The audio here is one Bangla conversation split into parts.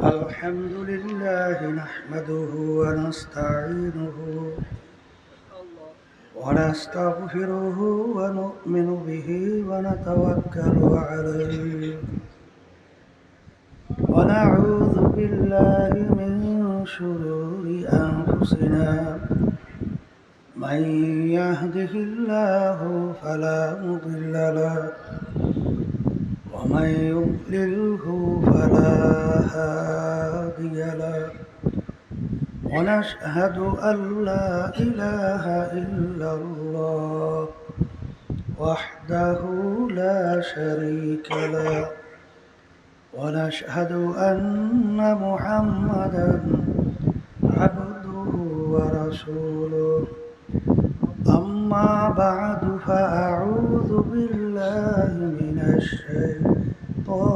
الحمد لله نحمده ونستعينه ونستغفره ونؤمن به ونتوكل عليه ونعوذ بالله من شرور أنفسنا من يهده الله فلا مضل له ومن يضلله فلا هادي له ونشهد أن لا إله إلا الله وحده لا شريك له ونشهد أن محمدا عبده ورسوله أما بعد فأعوذ بالله من الشيطان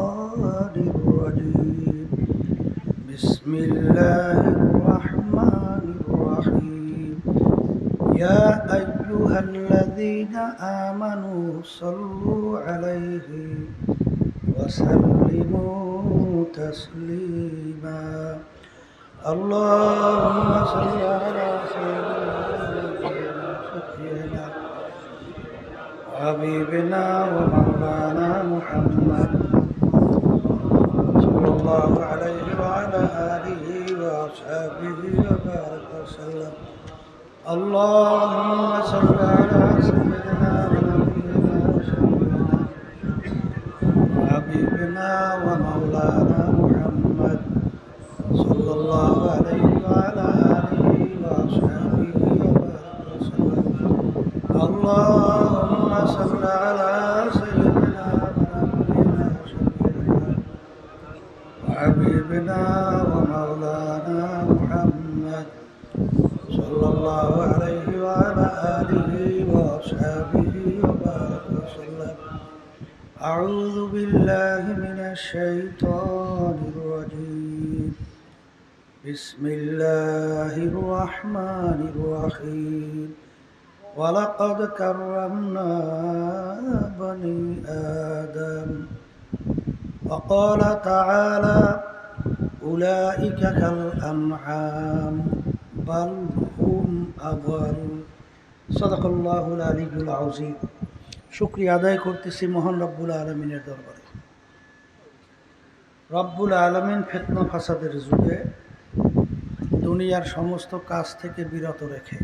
الرجيم بسم الله الرحمن الرحيم يا أيها الذين آمنوا صلوا عليه وسلموا تسليما اللهم صل على سيدنا حبيبنا ومولانا محمد صلى الله عليه وعلى آله وأصحابه وبارك وسلم اللهم صل على سيدنا ونبينا وشفيعنا وحبيبنا ومولانا محمد صلى الله عليه وعلى آله وأصحابه وبارك وسلم اللهم صل على سيدنا ونبينا وشفيعنا وحبيبنا ومولانا محمد صلى الله عليه وعلى آله وأصحابه وبارك وسلم أعوذ بالله من الشيطان الرجيم بسم الله الرحمن الرحيم ولقد كرمنا بني آدم وقال تعالى أولئك كالأنعام بل هم أضل صدق الله العلي العظيم শুকরিয়া আদায় করতেছি মহান রব্বুল আলমিনের দরবারে। রব্বুল আলমিন ফিতনা ফাসাদের যুগে দুনিয়ার সমস্ত কাজ থেকে বিরত রেখে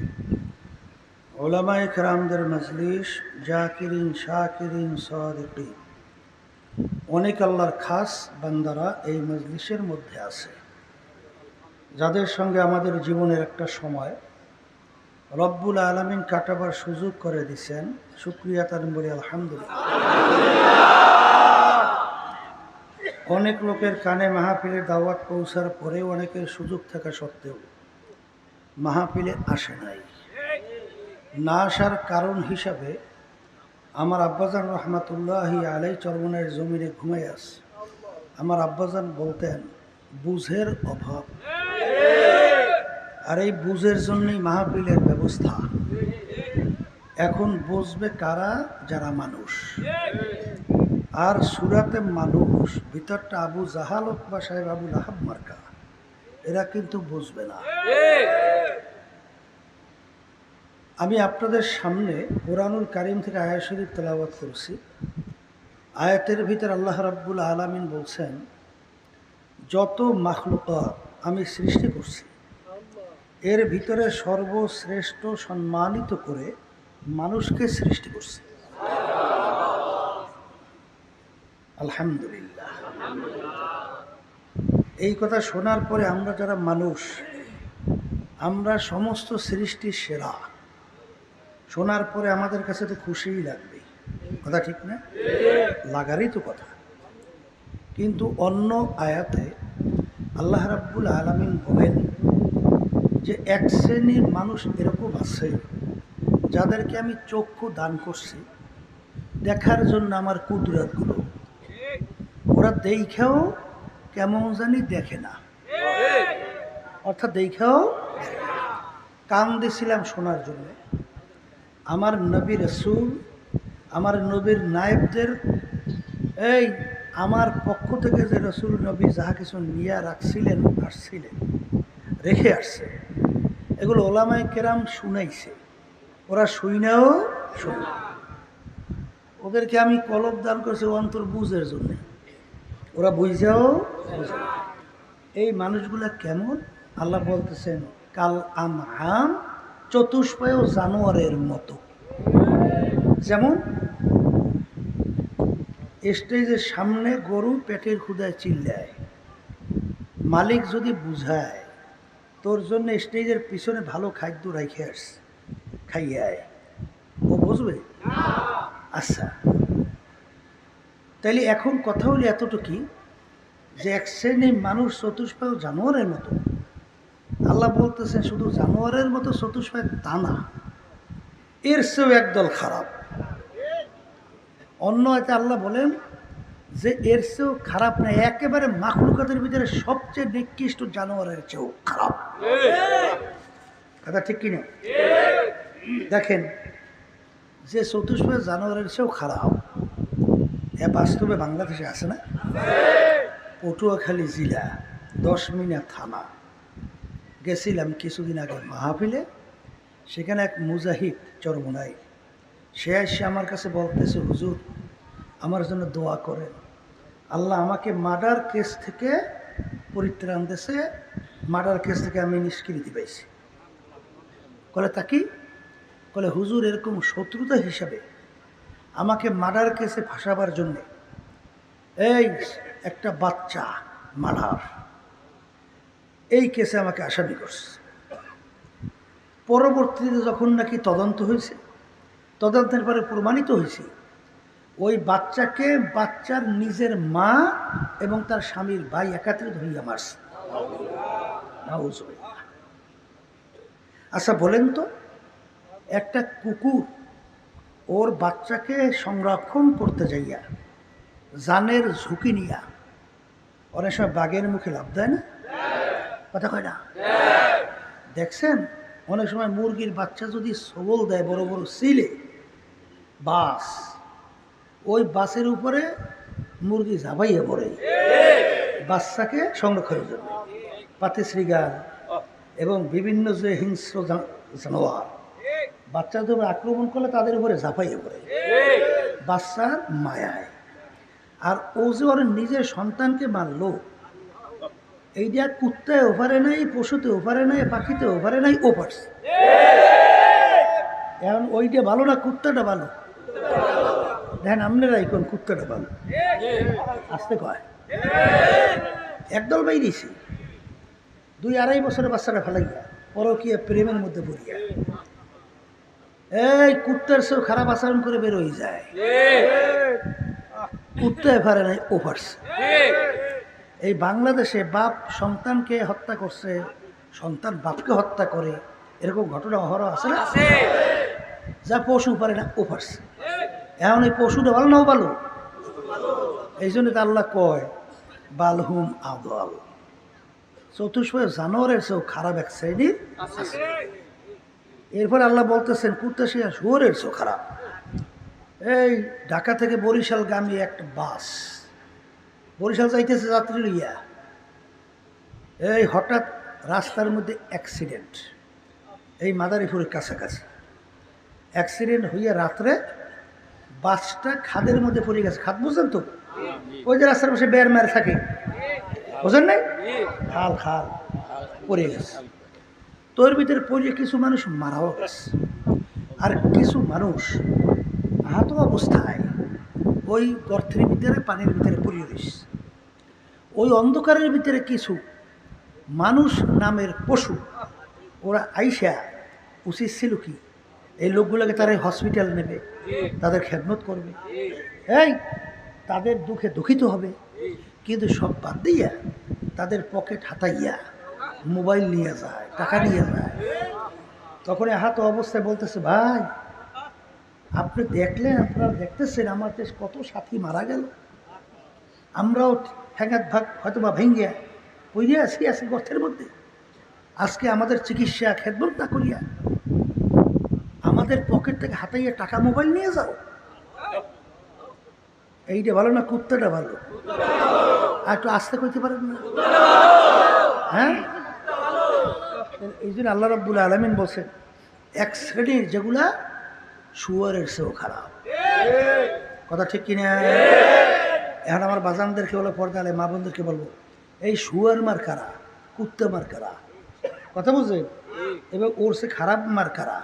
উলামায়ে কেরামদের মজলিস জাকিরিন শাকিরিন সাদিকিন অনেক আল্লাহর খাস বান্দারা এই মজলিসের মধ্যে আছে, যাদের সঙ্গে আমাদের জীবনের একটা সময় রব্বুল আলমিন কাটাবার সুযোগ করে দিয়েছেন। শুকরিয়া তার বলি আলহামদুলিল্লাহ। অনেক লোকের কানে মাহফিলের দাওয়াত পৌঁছার পরেও অনেকের সুযোগ থাকা সত্ত্বেও মাহফিলে আসে নাই। না আসার কারণ হিসাবে আমার আব্বাজান রহমাতুল্লাহি আলাই চরমনের জমিনে ঘুমাই আছে। আমার আব্বাজান বলতেন বুঝের অভাব, আর এই বুঝের জন্যই মাহফিলের ব্যবস্থা। এখন বুঝবে কারা? যারা মানুষ। আর সুরাতে মানুষ ভিতরটা আবু জাহাল বা সাহেব আবু লাহাব মার্কা, এরা কিন্তু বুঝবে না। আমি আপনাদের সামনে কোরআনুল কারীম থেকে আয়াত শরীফ তেলাওয়াত করছি। আয়াতের ভিতর আল্লাহ রাব্বুল আলামিন বলছেন, যত মাখলুকাত আমি সৃষ্টি করছি এর ভিতরে সর্বশ্রেষ্ঠ সম্মানিত করে মানুষকে সৃষ্টি করছি। আলহামদুলিল্লাহ। এই কথা শোনার পরে আমরা যারা মানুষ, আমরা সমস্ত সৃষ্টির সেরা। শোনার পরে আমাদের কাছে তো খুশিই লাগবে, কথা ঠিক না? লাগারই তো কথা। কিন্তু অন্য আয়াতে আল্লাহ রাব্বুল আলামিন বলেন যে এক শ্রেণীর মানুষ এরকম আছে যাদেরকে আমি চক্ষু দান করছি দেখার জন্য আমার কুদরতগুলো, ওরা দেখেও কেমন জানি দেখে না, অর্থাৎ দেখেও কান দিয়েছিলাম শোনার জন্য। আমার নবী রাসূল আমার নবীর নায়েবদের এই আমার পক্ষ থেকে যে রসুল নবী যাহা কিছু নিয়ে রাখছিলেন আসছিলেন রেখে আসছে, এগুলো ওলামায়ে কেরাম শুনাইছে, ওরা শুইনাও শুনে। ওদেরকে আমি কলব দান করছি অন্তর বুঝের জন্যে, ওরা বুঝেও বুঝে। এই মানুষগুলা কেমন? আল্লাহ বলতেছেন কাল আমআম, চতুষ্পায় জানোয়ারের মতো। যেমন স্টেজের সামনে গরু পেটের ক্ষুধায় চিল্লায়, মালিক যদি বুঝায় তোর জন্য স্টেজের পিছনে ভালো খাদ্য রাখে আসছে, খাইয়ে আয়, ও বুঝবে? আচ্ছা, তাইলে এখন কথা হলো এতটুকু যে এক শ্রেণীর মানুষ চতুষ্পায় জানোয়ারের মতো। আল্লাহ বলতেছেন শুধু জানোয়ারের মতো চতুষ্পায় তা না, এর চেয়েও একদল খারাপ। অন্য এতে আল্লাহ বলেন যে এর চেয়েও খারাপ না, একেবারে মাখলুকাতের ভিতরে সবচেয়ে নিকৃষ্ট জানোয়ারের চেয়েও খারাপ। কথা ঠিক কিনা? দেখেন, যে চতুষ্পায় জানোয়ারের চেয়েও খারাপ এ বাস্তবে বাংলাদেশে আছে না? পটুয়াখালী জেলা 10 মিনা থানা। গেছিলাম কিছুদিন আগে মাহফিলে, সেখানে এক মুজাহিদ চরমোনাই, সে এসে আমার কাছে বলতেছে হুজুর আমার জন্য দোয়া করেন, আল্লাহ আমাকে মার্ডার কেস থেকে পরিত্রাণ দিয়েছে, মার্ডার কেস থেকে আমি নিষ্কৃতি পাইছি। বলে তা কি? বলে হুজুর এরকম শত্রুতা হিসাবে আমাকে মার্ডার কেসে ফাঁসাবার জন্যে এই একটা বাচ্চা মার্ডার, এই কেসে আমাকে আসামি করছে। পরবর্তীতে যখন নাকি তদন্ত হয়েছে, তদন্তের পরে প্রমাণিত হয়েছে ওই বাচ্চাকে বাচ্চার নিজের মা এবং তার স্বামীর ভাই একাত্রিত হইয়া মারছে। আচ্ছা বলেন তো, একটা কুকুর ওর বাচ্চাকে সংরক্ষণ করতে যাইয়া জানের ঝুঁকি নিয়া অনেক সময় বাঘের মুখে লাভ দেয় না? কথা কয় না? দেখছেন অনেক সময় মুরগির বাচ্চা যদি সবল দেয় বড় বড় সিলে বাস, ওই বাসের উপরে মুরগি ঝাঁপাইয়ে পড়ে বাচ্চাকে সংরক্ষণের জন্য। পাতিশ্রীগাল এবং বিভিন্ন যে হিংস্র জানোয়ার বাচ্চাদের উপরে আক্রমণ করলে তাদের উপরে ঝাঁপাইয়ে পড়ে বাচ্চার মায়ায়। আর ও যে ওর নিজের সন্তানকে মারলো, এইটা কুত্তায়ও পারে নাই, পশুতেও পারে নাই, পাখিতেও পারে নাই, ও পারছে। এখন ওইটা ভালো না কুত্তাটা ভালো? দেখেন আপনারাই কোন কুত্তাটা ভালো? আসতে কয় একদল বাইরেছি 2-2.5 বছরের বাচ্চাটা ফেলাইয়া পরকীয়া প্রেমের মধ্যে পড়িয়া এই কুত্তার চেয়েও খারাপ আচরণ করে বের হয়ে যায়। কুত্তায় পারে নাই, ও পারছে। এই বাংলাদেশে বাপ সন্তানকে হত্যা করছে, সন্তান বাপকে হত্যা করে, এরকম ঘটনা অহরহ আছে না? যা পশু পারে না, ও পারছে। এখন এই পশুটা ভালো না ও ভালো? এই জন্য তো আল্লাহ কয় বালহুম আদল, চতুষ্পয় জানোয়ারের চেয়েও খারাপ এক শ্রেণীর আছে। এরপর আল্লাহ বলতেছেন কুত্তা সে শুয়োরের চেয়েও খারাপ। এই ঢাকা থেকে বরিশাল গামী একটা বাস বরিশাল যাইতেছে যাত্রী লইয়া, এই হঠাৎ রাস্তার মধ্যে অ্যাক্সিডেন্ট, এই মাদারীপুরের কাছাকাছি অ্যাক্সিডেন্ট হইয়া রাত্রে বাসটা খাদের মধ্যে পড়ে গেছে। খাদ বুঝলেন তো? ওই যে রাস্তার পাশে বের মেরে থাকে, বুঝলেন নাই? খাল খাল পড়ে গেছে। তোর ভিতরে পড়ে কিছু মানুষ মারাও গেছে, আর কিছু মানুষ আহত অবস্থায় ওই গর্তের ভিতরে পানির ভিতরে পড়ে রয়েছে। ওই অন্ধকারের ভিতরে কিছু মানুষ নামের পশু ওরা আইসা উচিত ছিল কি এই লোকগুলোকে তারা হসপিটাল নেবে, তাদের খেদমত করবে, এই তাদের দুঃখে দুঃখিত হবে, কিন্তু সব বাদ দিয়া তাদের পকেট হাতাইয়া মোবাইল নিয়ে যায়, টাকা নিয়ে যায়। তখন আহত অবস্থায় বলতেছে ভাই আপনি দেখলেন, আপনারা দেখতেছেন আমার দেশ কত সাথী মারা গেল, আমরাও ঠেঙাত ভাগ হয়তো বা ভেঙ্গিয়া পইরে আছি গর্তের মধ্যে। আজকে আমাদের চিকিৎসা খেদমত না করিয়া আমাদের পকেট থেকে হাতাইয়া টাকা মোবাইল নিয়ে যাও, এইটা ভালো না কুত্তাটা ভালো? আর একটু আস্তে কইতে পারেন না? হ্যাঁ, এই জন্য আল্লাহ রাব্বুল আলামিন বলছেন এক শ্রেণীর যেগুলা শুয়োরের চেয়েও খারাপ। কথা ঠিক কিনা? এখন আমার বাজানদেরকে বলে, পর্দালে মা বোনদেরকে বলবো, এই শুয়োর মার কারা, কুত্তা মার কারা? কথা বুঝলেন? এবার ওর সে খারাপ মার কারা?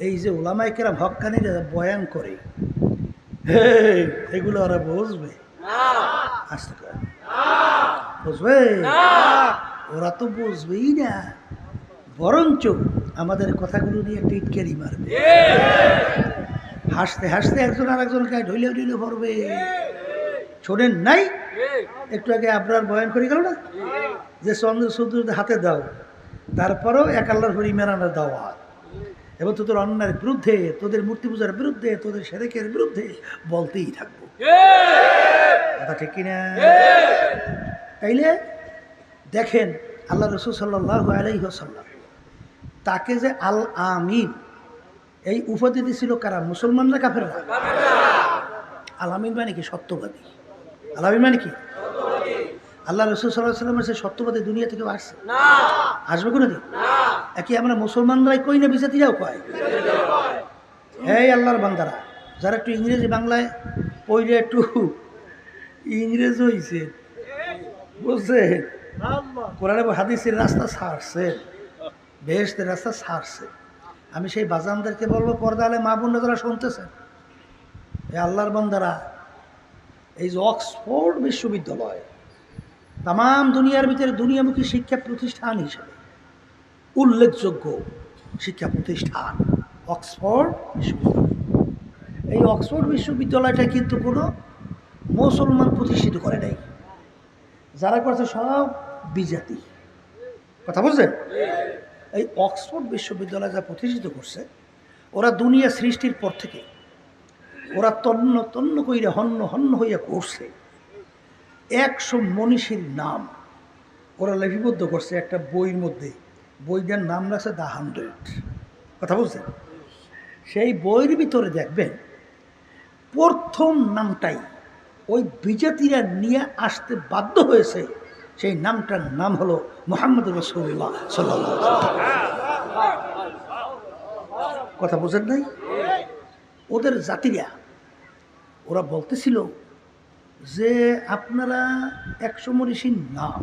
এই যে ওলামায়ে কেরাম হক্কানিরা বয়ান করে, এগুলো ওরা বুঝবে? আসতে করে বুঝবে? ওরা তো বুঝবেই না, বরঞ্চ আমাদের কথাগুলো নিয়ে টিটকারি মারবে। হাসতে হাসতে একজন আর একজনকে ঢইলে ঢইলে পড়বে। শোনেন নাই, একটু আগে আপনার বয়ান করে গেল না যে চন্দ্র সূর্য হাতে দাও, তারপরেও এক আল্লাহর হরি মেরানোর দাওয়াত, এবং তোদের অন্যায়ের বিরুদ্ধে, তোদের মূর্তি পূজার বিরুদ্ধে, তোদের শিরকের বিরুদ্ধে বলতেই থাকবো। কথা ঠিক কিনা? তাইলে দেখেন আল্লাহ রাসূল সাল্লাল্লাহু আলাইহি ওয়াসাল্লাম তাকে যে আল আমিন এই উপাধি দিয়েছিল কারা? মুসলমানরা, কাফেররা? আল আমিন মানে কি? সত্যবাদী। আল আমিন মানে কি? আল্লাহ রাসূল সাল্লাল্লাহু আলাইহি ওয়াসাল্লামের সে সত্যবাদী দুনিয়া থেকে আসছে? আসবে কোনোদিন? একই আমরা মুসলমানরাই কই না, বিজাতিরাও কয়। এই আল্লাহর বান্দারা যারা একটু ইংরেজি বাংলায় পড়লে একটু ইংরেজ হয়েছে, বুঝছে, কোরআন এবং হাদিসের রাস্তা ছাড়ছে, বেহেশতের রাস্তা ছাড়ছে, আমি সেই বাজানদেরকে বলবো, পর্দা আলে মা বোনরা যারা শুনতেছেন, এই আল্লাহর বান্দারা, এই যে অক্সফোর্ড বিশ্ববিদ্যালয় তাম দুনিয়ার ভিতরে দুনিয়ামুখী শিক্ষা প্রতিষ্ঠান হিসেবে উল্লেখযোগ্য শিক্ষা প্রতিষ্ঠান অক্সফোর্ড বিশ্ববিদ্যালয়। এই অক্সফোর্ড বিশ্ববিদ্যালয়টা কিন্তু কোনো মুসলমান প্রতিষ্ঠিত করে নাই, যারা করছে সব বিজাতি। কথা বুঝছেন? এই অক্সফোর্ড বিশ্ববিদ্যালয় যা প্রতিষ্ঠিত করছে, ওরা দুনিয়া সৃষ্টির পর থেকে ওরা তন্ন তন্ন কইরা হন্য হন্য হইয়া করছে। 100 মনীষীর নাম ওরা লিপিবদ্ধ করছে একটা বইয়ের মধ্যে। বইটার নাম রাখছে দ্য 100। কথা বলছেন? সেই বইয়ের ভিতরে দেখবেন প্রথম নামটাই ওই বিজাতিরা নিয়ে আসতে বাধ্য হয়েছে। সেই নামটার নাম হলো মুহাম্মদ রাসূলুল্লাহ সাল্লাল্লাহু আলাইহি ওয়াসাল্লাম। কথা বোঝেন নাই? ওদের জাতিরা ওরা বলতেছিল যে আপনারা 100 মনীষীর নাম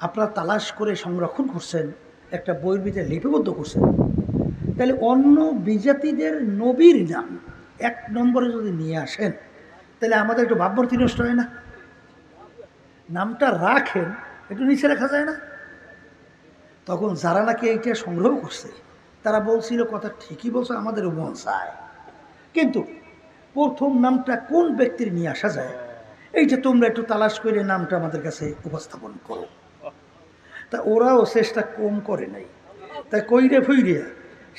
আপনারা তালাশ করে সংরক্ষণ করছেন, একটা বইয়ের ভিতরে লিপিবদ্ধ করছেন, তাহলে অন্য বিজাতিদের নবীর নাম 1 নম্বরে যদি নিয়ে আসেন, তাহলে আমাদের একটু ভাবমূর্তি নষ্ট হয় না? নামটা রাখেন, একটু নিচে রাখা যায় না? তখন যারা নাকি এইটা সংগ্রহ করছে তারা বলছিল, কথা ঠিকই বলছে, আমাদেরও মন চায়, কিন্তু প্রথম নামটা কোন ব্যক্তির নিয়ে আসা যায় এইটা তোমরা একটু তালাশ করে নামটা আমাদের কাছে উপস্থাপন করো। তা ওরাও চেষ্টা কম করে নাই, তাই কইরে ফইরিয়া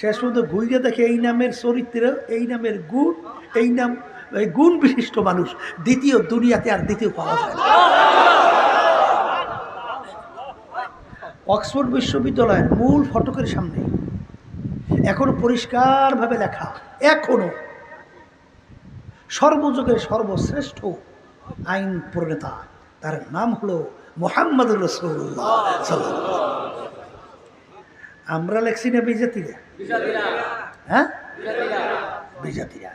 শেষ পর্যন্ত ঘুরে দেখে এই নামের চরিত্র, এই নামের গুণ, এই নাম, এই গুণ বিশিষ্ট মানুষ দ্বিতীয় দুনিয়াতে আর দ্বিতীয় পাওয়া যায় না। অক্সফোর্ড বিশ্ববিদ্যালয়ের মূল ফটকের সামনে এখনো পরিষ্কারভাবে লেখা, এখনো সর্বযুগের সর্বশ্রেষ্ঠ আইন প্রণেতা, তার নাম হলো মুহাম্মদুর রাসূলুল্লাহ সাল্লাল্লাহু আলাইহি ওয়াসাল্লাম। আমরা লেখছি না বিজাতিরা? হ্যাঁ, বিজাতিরা।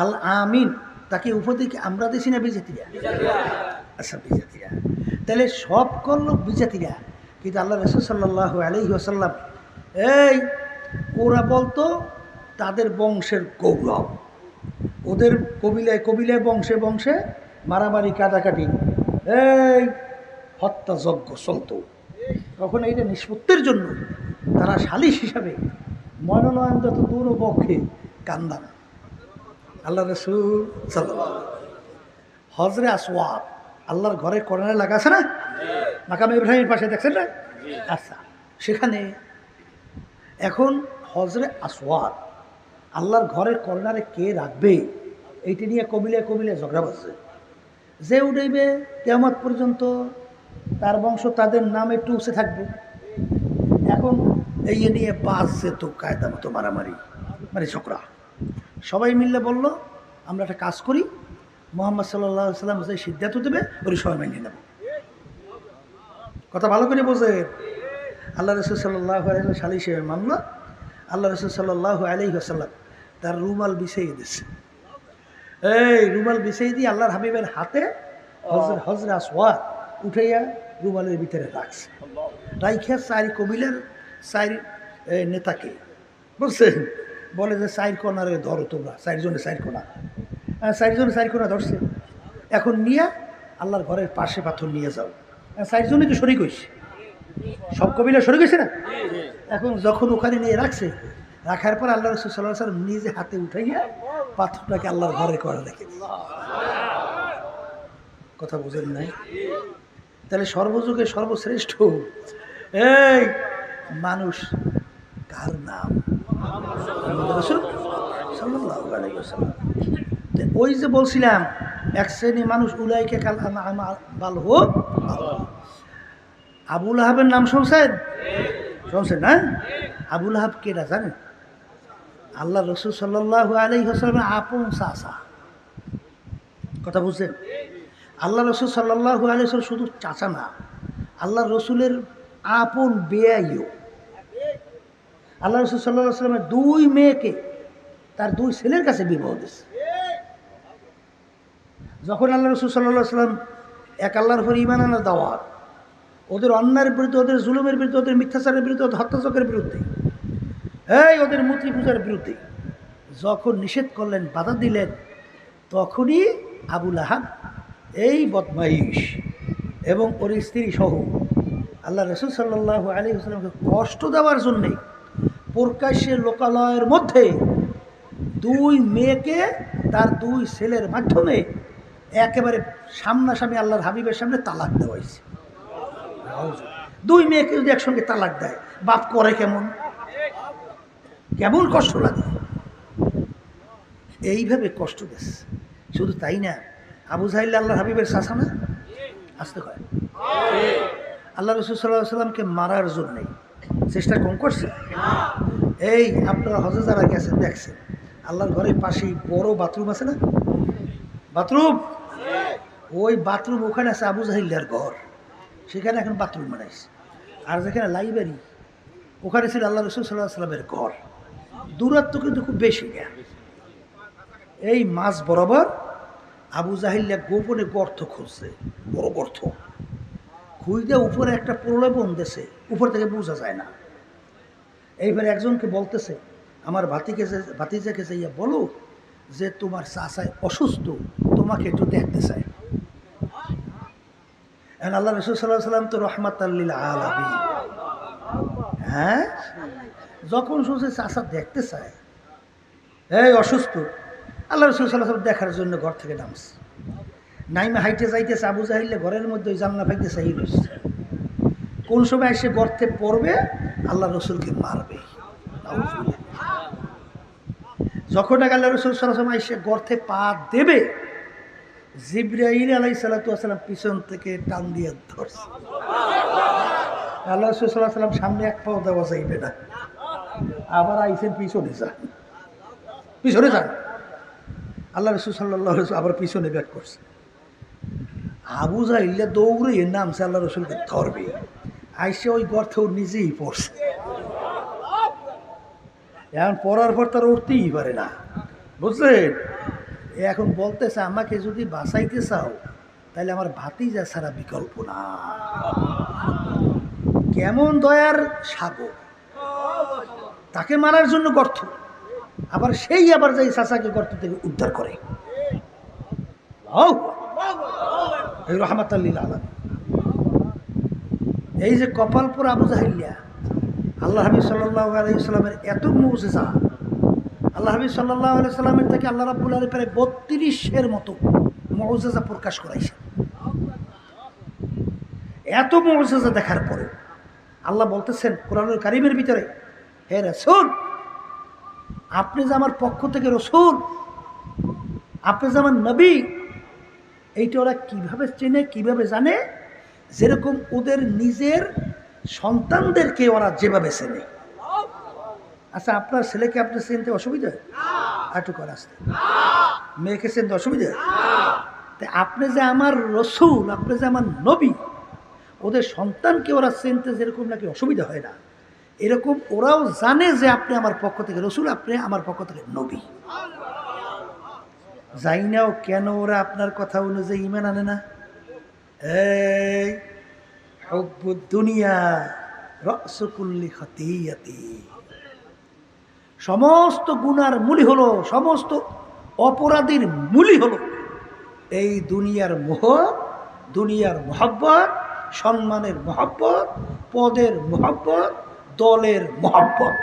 আল আমিন তাকে উপাধি আমরা দিছি না বিজাতিরা? আচ্ছা, বিজাতিরা। তাহলে সব করলো বিজাতিরা, কিন্তু আল্লাহ রাসূল সাল্লাল্লাহু আলাইহি ওয়াসাল্লাম এই ওরা বলতো তাদের বংশের গৌরব, ওদের কবিলায় কবিলায় বংশে বংশে মারামারি কাটাকাটি, এই হত্যাযজ্ঞ চলত। তখন এইটা নিষ্পত্তির জন্য তারা সালিশ হিসাবে মনোনয়ন যত দূর পক্ষে কান্দান। আল্লাহ রাসূল সাল্লাল্লাহু আলাইহি ওয়াসাল্লাম হজরে আসওয়াদ, আল্লাহর ঘরের কর্নারে লাগা আছে না, মাকাম ইব্রাহিমের পাশে, দেখছেন না? আচ্ছা, সেখানে এখন হজরে আসওয়াদ আল্লাহর ঘরের কর্নারে কে রাখবে এইটা নিয়ে কবিলায় কবিলায় ঝগড়া বাজছে। যে উঠেইবে কিয়ামত পর্যন্ত তার বংশ, তাদের নাম একটু উঁচে থাকবে। এখন এই নিয়ে বাজছে তো কায়দা মতো মারামারি, মানে ঝগড়া। সবাই মিললে বলল আমরা একটা কাজ করি, মোহাম্মদ সাল্লাল্লাহু আলাইহি সাল্লাম যে সিদ্ধান্ত দেবে ওই সময় মেনে নেব। কথা ভালো করে বোঝে। আল্লাহ রাসূল সাল্লাল্লাহু আলাইহি ওয়াসাল্লাম সালিশ মানল। আল্লাহ রাসূল সাল্লাল্লাহু আলাইহি ওয়াসাল্লাম তার রুমাল বিছিয়ে দিচ্ছে। এই রুমাল বিছিয়ে দিয়ে আল্লাহর হাবিবের হাতে হজরে আসওয়াদ উঠাইয়া রুমালের ভিতরে রাখছে। রাইখা চারি কবিলার চারি নেতাকে বুঝছেন, বলে যে চার কোনারে ধরো তোমরা, চারজনে চার কোনা, চারজনে চার কোনা ধরছে। এখন নিয়ে আল্লাহর ঘরের পাশে পাথর নিয়ে যাও। চারজনে তো শরিক হয়েছে, সব কবিলা শরিক হয়েছে না। এখন যখন ওখানে নিয়ে রাখছে, রাখার পর আল্লাহ রাসূল সাল্লাল্লাহু আলাইহি ওয়াসাল্লাম নিজে হাতে উঠাইয়া পাথরটাকে আল্লাহর ঘরে করে রেখে দিয়েছে। কথা বুঝেন নাই? তাহলে সর্বযুগে সর্বশ্রেষ্ঠ এই মানুষ কার নাম? রাসূল সাল্লাল্লাহু আলাইহি ওয়াসাল্লাম। ওই যে বলছিলাম এক শ্রেণী মানুষ উলাইকা কাল আনআম বাল হুম আদল। আবু লাহাবের নাম শুনছেন? শুনছেন না? আবু লাহাব কেডা জানেন? আল্লাহ রাসূল সাল্লাল্লাহু আলাইহি ওয়াসাল্লামের আপন চাচা। কথা বুঝছেন? আল্লাহ রাসূল সাল্লাল্লাহু আলাইহি ওয়াসাল্লাম শুধু চাচা না, আল্লাহ রসুলের আপন বেয়াইও। আল্লাহ রাসূল সাল্লাল্লাহু আলাইহি ওয়াসাল্লামের দুই মেয়েকে তার দুই ছেলের কাছে বিবাহ দিয়েছে। যখন আল্লাহ রাসূল সাল্লাল্লাহু আলাইহি ওয়াসাল্লাম এক আল্লাহর উপর ঈমান আনার দাওয়াত, ওদের অন্যায়ের বিরুদ্ধে, ওদের জুলুমের বিরুদ্ধে, ওদের মিথ্যাচারের বিরুদ্ধে, ওদের হত্যাযজ্ঞের বিরুদ্ধে, ওদের মূর্তি পূজার বিরুদ্ধে যখন নিষেধ করলেন, বাধা দিলেন, তখনই আবু লাহাব এই বদমাইশ এবং ওর স্ত্রী সহ আল্লাহ রাসূল সাল্লাল্লাহু আলাইহি ওয়াসাল্লামকে কষ্ট দেওয়ার জন্যে প্রকাশ্যে লোকালয়ের মধ্যে দুই মেয়েকে তার দুই ছেলের মাধ্যমে একেবারে সামনাসামনি আল্লাহর হাবিবের সামনে তালাক দেওয়া হয়েছে। দুই মেয়েকে যদি একসঙ্গে তালাক দেয়, বাপ করে কেমন কেমন কষ্ট লাগে। এইভাবে কষ্ট দিচ্ছে। শুধু তাই না, আবু জাহিল আল্লাহর হাবিবের চাচা না? আসতে হয় আল্লাহ রাসূল সাল্লাল্লাহু আলাইহি ওয়াসাল্লামকে মারার জন্যে চেষ্টা কম করছে। এই আপনারা হজে যারা গেছেন দেখছেন, আল্লাহর ঘরের পাশেই বড় বাথরুম আছে না? বাথরুম, ওই বাথরুম ওখানে আছে আবু জাহিলের ঘর, সেখানে এখন বাথরুম বানাইছে। আর যেখানে লাইব্রেরি, ওখানে ছিল আল্লাহ রাসূল সাল্লাল্লাহু আলাইহি ওয়াসাল্লামের ঘর। দূরত্ব কিন্তু খুব বেশি না। এই মাঝ বরাবর আবু জাহিল্লা গোপনে গর্ত খুঁজছে, বড় গর্ত খুঁজতে উপরে একটা প্রলোভন দেশে, উপর থেকে বোঝা যায় না। এইবারে একজনকে বলতেছে, আমার ভাতিজাকে যাইয়া বলো যে তোমার চাচায় অসুস্থ, তোমাকে একটু দেখতে চাই। আল্লাহ রাসূল সাল্লাল্লাহু আলাইহি ওয়াসাল্লাম তো রাহমাতাল লিল আলামিন। হ্যাঁ, যখন শুনছে চাচা দেখতে চায়, এই অসুস্থ, আল্লাহ রাসূল সাল্লাল্লাহু আলাইহি ওয়াসাল্লাম দেখার জন্য ঘর থেকে নামছে। নাইমা হাইটে যাইতেছে, আবু জাহিল্লা ঘরের মধ্যে ওই জানলা ফাইতে চাই রয়েছে। কোন সময় এসে গর্তে পড়বে, আল্লাহ রসুলকে মারবে। যখন আল্লাহ রসুল সাল্লাল্লাহু আলাইহি ওয়াসাল্লাম এসে গর্তে পা দেবে, জিবরাইল আলাইহিস সালাতু ওয়াস সালাম পিছন থেকে টান দিয়ে ধরছে। আল্লাহ রসুল সাল্লাল্লাহু আলাইহি ওয়াসাল্লাম সামনে এক পাও দেওয়া যাইবে না, আবার আইসেন পিছনে যান, পিছনে যান। আল্লাহ রসুল সাল্লাল্লাহু আলাইহি ওয়াসাল্লাম আবার পিছনে ব্যাক করছে। আবু জাহিল্লা দৌড়ে নামছে আল্লাহ রসুলকে ধরবে, আইসে ওই গর্তেও নিজেই পড়ছে। এখন পড়ার পর তার উঠতেই পারে না, বুঝলেন? এখন বলতেছে, আমাকে যদি বাঁচাইতে চাও তাহলে আমার ভাতিজা ছাড়া বিকল্প না। কেমন দয়ার সাগর, তাকে মারার জন্য গর্ত, আবার সেই আবার যাই চাচাকে গর্ত থেকে উদ্ধার করে। এই রাহমাতাল লিল আলামিন। এই যে কপালপুর আবু জাহিল্লা, আল্লাহ হাবিব সাল্লাল্লাহু আলাইহি ওয়াসাল্লামের এত মুজিজা, আল্লাহ হাবিব সাল্লাল্লাহু আলাইহি ওয়াসাল্লামের থেকে আল্লাহ রাব্বুল আলামিন প্রায় 32-এর মতো মুজিজা প্রকাশ করাইছে। এত মুজিজা দেখার পরে আল্লাহ বলতেছেন কোরআনুল কারীমের ভিতরে, হে রাসূল, আপনি যে আমার পক্ষ থেকে রসূল, আপনি যে আমার নবী, এইটা ওরা কীভাবে চেনে, কীভাবে জানে? যেরকম ওদের নিজের সন্তানদেরকে ওরা যেভাবে চেনে। আচ্ছা, আপনার ছেলেকে আপনি চিনতে অসুবিধা? একটু করে আসতে, মেয়েকে চিনতে অসুবিধা? তাই আপনি যে আমার রসুল, আপনি যে আমার নবী, ওদের সন্তানকে ওরা চিনতে যেরকম নাকি অসুবিধা হয় না, এরকম ওরাও জানে যে আপনি আমার পক্ষ থেকে রসুল, আপনি আমার পক্ষ থেকে নবী। যাই নাও কেন ওরা আপনার কথা অনুযায়ী ঈমান আনে না? এই হুব্বুদ দুনিয়া রাসু কুল্লি খাতিয়াতি, সমস্ত গুনার মূলই হলো, সমস্ত অপরাধীর মূলই হলো এই দুনিয়ার মোহ, দুনিয়ার মহব্বত, সম্মানের মহব্বত, পদের মহব্বত, দলের মহব্বত।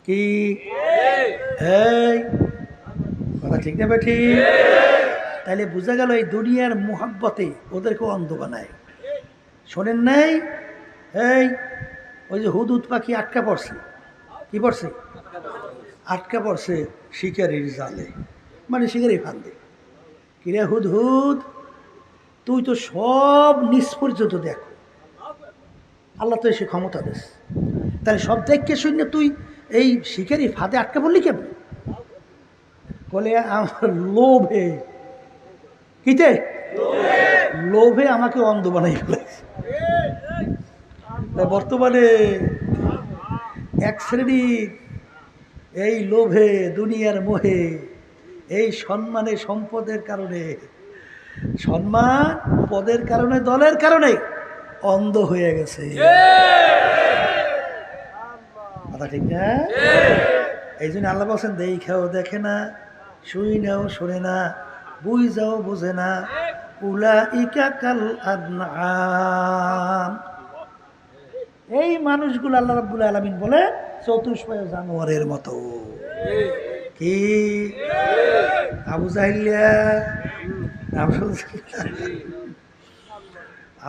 কি এই কথা ঠিক না ঠিক? তাইলে বোঝা গেল এই দুনিয়ার মোহাব্বতে ওদেরকে অন্ধ বানায়। শোনেন নাই, এই ওই যে হুদহুদ পাখি আটকা পড়ছে, কি পড়ছে? আটকা পড়ছে শিকারির জালে, মানে শিকারি ফান্দে। কিরে হুদহুদ, তুই তো সব নিজ পর্যন্ত দেখো, আল্লাহ তো এসে ক্ষমতা দিস, তাহলে সব দেখকে শুনে তুই এই শিকারি ফাঁদে আটকা পড়লি কেমন? বলে আমার লোভে, কিতে লোভে আমাকে অন্ধ বানাই ফেলেছে। বর্তমানে এক শ্রেণীর এই লোভে, দুনিয়ার মোহে, এই সম্মানে, সম্পদের কারণে, সম্মান পদের কারণে, দলের কারণে অন্ধ হয়ে গেছে। কথা ঠিক না? এই জন্য আল্লাহ বলছেন দেখাও দেখে না, শুই নাও শোনে না, বুঝ যাও বোঝে না, উলাইকা কাল আনআম। এই মানুষগুলো আল্লাহ রাব্বুল আলামিন বলে চতুষ্পয় জানোয়ারের মতো। কি আবু জাহিলিয়া,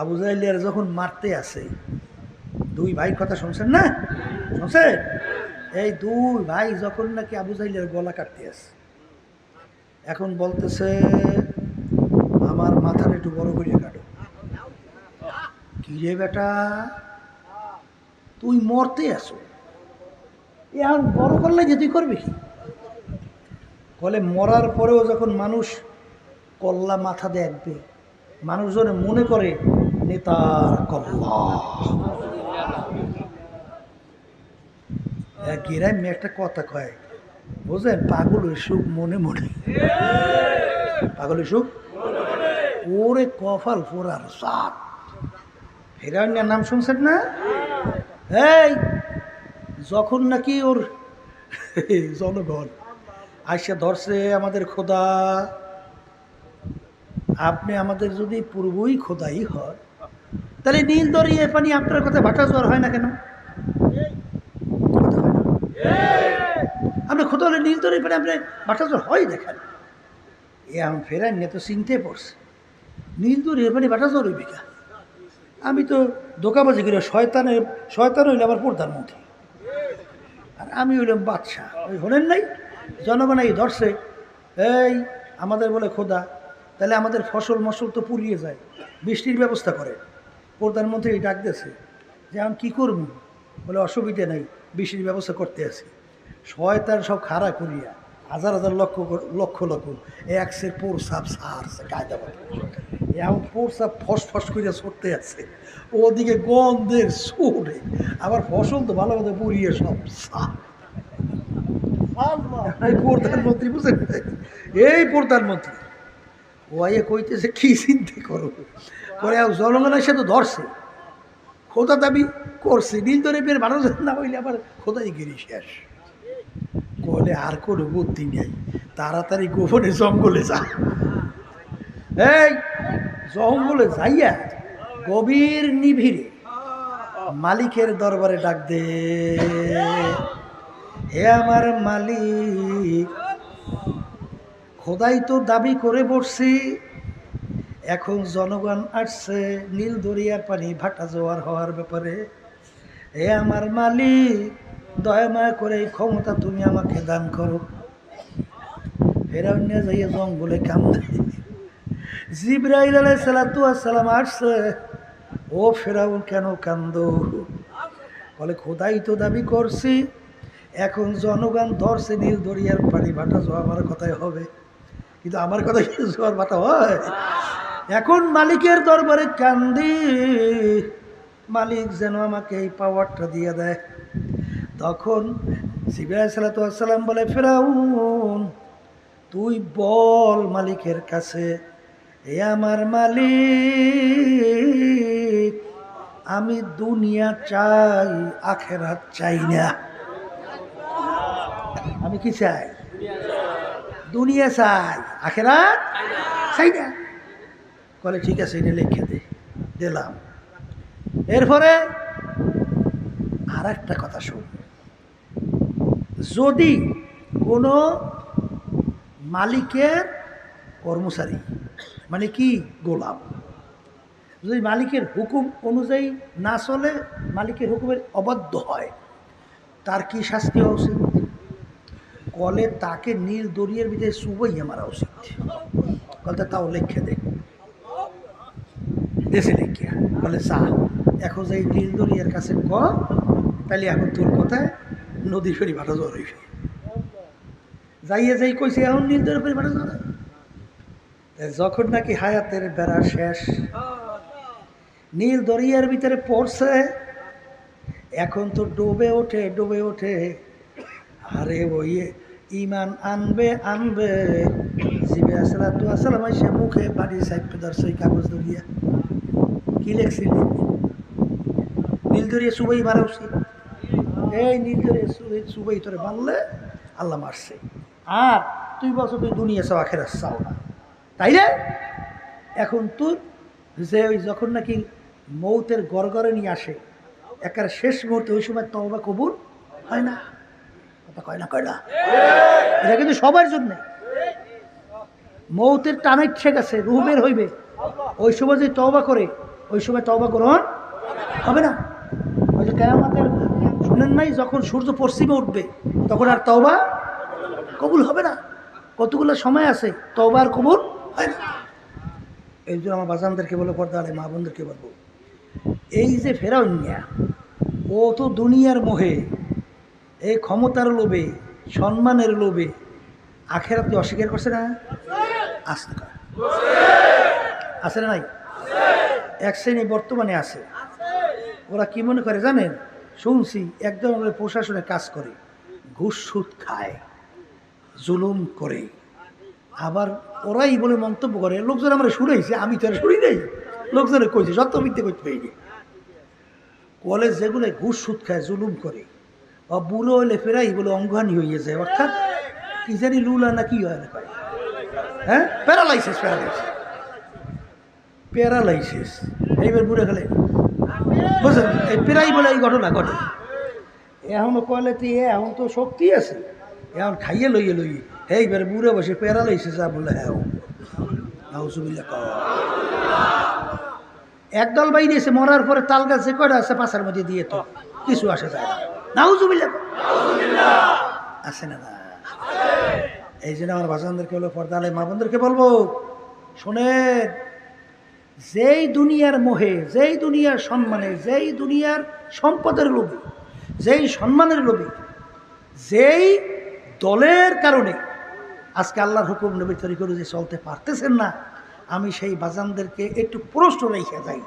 আবু জাহিলিয়ার যখন মারতে আসে, দুই ভাই কথা শুনছেন না? শুনছেন? এই দুই ভাই যখন নাকি আবু জাহিলিয়ার গলা কাটতে আসে, এখন বলতেছে আমার মাথার একটু বড় করে কাটো। কি রে বেটা, তুই মরতে আসো, এখন বড় করলে যে তুই করবি কি? বলে মরার পরেও যখন মানুষ কল্লা মাথা দেখবে, মানুষজন মনে করে নেতার কল্লা। গ্রামে একটা কথা কয়, বুঝলেন, পাগল সুখ মনে মনে, পাগল সুখ ওরে কপাল ফোরার সাপ। ফেরাউনের নাম শুনছেন না? এই যখন নাকি ওর জনগণ আইসা ধরছে আমাদের খোদা, আপনি আমাদের যদি পূর্বই খোদাই হয়, তাহলে নীল দরিয়া পানি আপনার কথা ভাটা জ্বর হয় না কেন? আপনি খোদা হলে নীল দরিয়া পানি আপনার ভাটা জ্বর হয় দেখেন। এ আমি ফেরাই নিয়ে তো চিনতে পড়ছে, নীল দরিয়া পানি ভাটা জ্বর হইবে কা? আমি তো ধোকাবাজি করি, শয়তান হইলে আবার প্রধানমন্ত্রী, আর আমি হইলাম বাদশাহ। ওই হলেন নাই, জনগণ এই ধরছে, এই আমাদের বলে খোদা, তাহলে আমাদের ফসল মসল তো পুড়িয়ে যায়, বৃষ্টির ব্যবস্থা করে। প্রধানমন্ত্রী ডাক দিয়েছে যে আমি কী করব? বলে অসুবিধা নেই, বৃষ্টির ব্যবস্থা করতে আছি। শয়তান সব খাড়া করিয়া হাজার হাজার লক্ষ লক্ষ লক্ষ একসের পোরসাপ সারছে কায়দা করে, এমন পোরসাপ ফসফস করিয়া ছড়তে আছে, ওদিকে গন্ধের সুরে আবার ফসল তো ভালো মতো পুড়িয়ে সব সাপ। প্রধানমন্ত্রী বুঝেন, এই প্রধানমন্ত্রী ওয়াইয়ে কইতেছে কি চিন্তা করো করে, জনগণের সাথে ধরছে, খোদা দাবি করছে, নীল ধরে বের ভালো না হইলে আবার খোদাই গিরি শেষ। বলে আর কোনো বুদ্ধি নেই, তাড়াতাড়ি গোপনে জঙ্গলে যা। এই জঙ্গলে যাইয়া গভীর নিভিড়ে মালিকের দরবারে ডাক দে, হে আমার মালিক, খোদাই তো দাবি করে বসছি, এখন জনগণ আসছে নীল দরিয়ার পানি ভাটা জোয়ার হওয়ার ব্যাপারে। হে আমার মালিক, দয়া মায়া করে এই ক্ষমতা তুমি আমাকে দান করো। ফেরাউন নিয়ে যাইয়া জঙ্গলে কান্দে। জিবরাইল আলাইহিস সালাতু ওয়াস সালাম আসছে, ও ফেরাউন কেন কান্দো? বলে খোদাই তো দাবি করছি, এখন জনগণ ধরছে নীল দরিয়ার পানি ভাটা জোয়ার কথাই হবে, কিন্তু আমার কথা কি জোয়ার ভাটা হয়? এখন মালিকের দরবারে কান্দি, মালিক যেন আমাকে এই পাওয়ারটা দিয়ে দেয়। তখন জিবরাইল আলাইহিস সালাম বলে, ফিরাউন তুই বল মালিকের কাছে, এ আমার মালিক, আমি দুনিয়া চাই, আখেরাত চাই না। আমি কি চাই? দুনিয়া চাই, আখেরাত চাই না। বলে ঠিক আছে, এটা লিখে দে। দিলাম। এরপরে আর একটা কথা শুন, যদি কোনো মালিকের কর্মচারী মানে কি গোলাম যদি মালিকের হুকুম অনুযায়ী না চলে, মালিকের হুকুমের অবাধ্য হয়, তার কি শাস্তি হওয়া উচিত? কলে তাকে নীল দরিয়ার ভিতরে চুবাইয়া মারা উচিত। বলতে তাও লিখে দে, দেশে লিখিয়া বলে চা এখন যাই নীল দরিয়ার কাছে ক, তাহলে এখন তোর কথায় নদী ফেরি ভাটা জ্বর হইবে। যাইয়ে যাই কইছে এখন নীল দরিয়ার ফেরি ভাটা জ্বর। যখন নাকি হায়াতের বেড়া শেষ, নীল দরিয়ার ভিতরে পড়ছে, এখন তো ডুবে ওঠে ডুবে ওঠে। আরে ওই ইমান আনবে আনবে, জিবরাইল সালাম এসে মুখে বাড়ি সাইপে ধরছে ওই কাগজ দরিয়া। কি লেখছিল? নীল দরিয়া সুবাই মারা উচিত। এই নীল দরিয়া সুবাই তোরে মারলে আল্লাহ মারছে, আর তুই বলছো তুই দুনিয়া চাও আখেরাত চাও না, তাইলে এখন তোর যে ওই যখন নাকি মৌতের গড়গড়ে নিয়ে আসে একের শেষ মুহূর্তে, ওই সময় তওবা কবুল হয় না। কথা কয় না, কয় না? এটা কিন্তু সবার জন্য। মৌতের টানে ঠিক আছে, রুহ বের হইবে, ওই সময় যদি তওবা করে ওই সময় তওবা গ্রহণ হবে না। ওই যে কিয়ামতের শুনেন নাই, যখন সূর্য পশ্চিমে উঠবে তখন আর তওবা কবুল হবে না। কতগুলো সময় আছে তওবা আর কবুল হয় না। এই জন্য আমার বাজানদেরকে বলে, পর্দা আলে মা বোনদেরকে বলবো, এই যে ফেরাউনিয়া, ও তো দুনিয়ার মোহে, এই ক্ষমতার লোভে, সম্মানের লোভে আখেরাতকে অস্বীকার করছে না? আসতে আছে না নাই? এক শ্রেণী বর্তমানে আছে, ওরা কি মনে করে জানেন? শুনছি একজন প্রশাসনে কাজ করে, ঘুষ সুদ খায়, জুলুম করে, আবার ওরাই বলে মন্তব্য করে, লোকজন আমরা শুনেছি, আমি তো আর শুনি নাই, লোকজনে কইছে, সত্য মিথ্যে করতে পারি। কলেজ যেগুলো ঘুষ সুদ খায়, জুলুম করে, বা বুড়ো হলে ফেরাই বলে অঙ্গহানি হয়ে যায়, অর্থাৎ কি জানি লুলা না কি হয় না কয়, হ্যাঁ প্যারালাইসিস, প্যারালাইসিস এইবার বুড়ে গেলে বুঝলেন, এই প্রায় বলে এই ঘটনা ঘটে। এখনও কলে তো এখন তো শক্তি আছে, এখন খাইয়ে লইয়ে লইয়ে এইবার বুড়ে বসে প্যারালাইসিস আর বলে হ্যাঁ একদল বাইরে এসে মরার পরে তাল গাছে কয়টা আছে পাশার মধ্যে দিয়ে তো কিছু আসে যায় না। নাউজুবিল্লাহ আছে না? না, এই জন্য আমার ভাষণদেরকে বলবো, পর্দা আলে মা বোনদেরকে বলবো, শোনেন, যেই দুনিয়ার মোহে, যেই দুনিয়ার সম্মানে, যেই দুনিয়ার সম্পদের লোভে, যেই সম্মানের লোভে, যেই দলের কারণে আজকে আল্লাহর হুকুম নবীর তরিকা অনুযায়ী চলতে পারতেছেন না, আমি সেই বাজানদেরকে একটু প্রশ্ন রেখে যাই।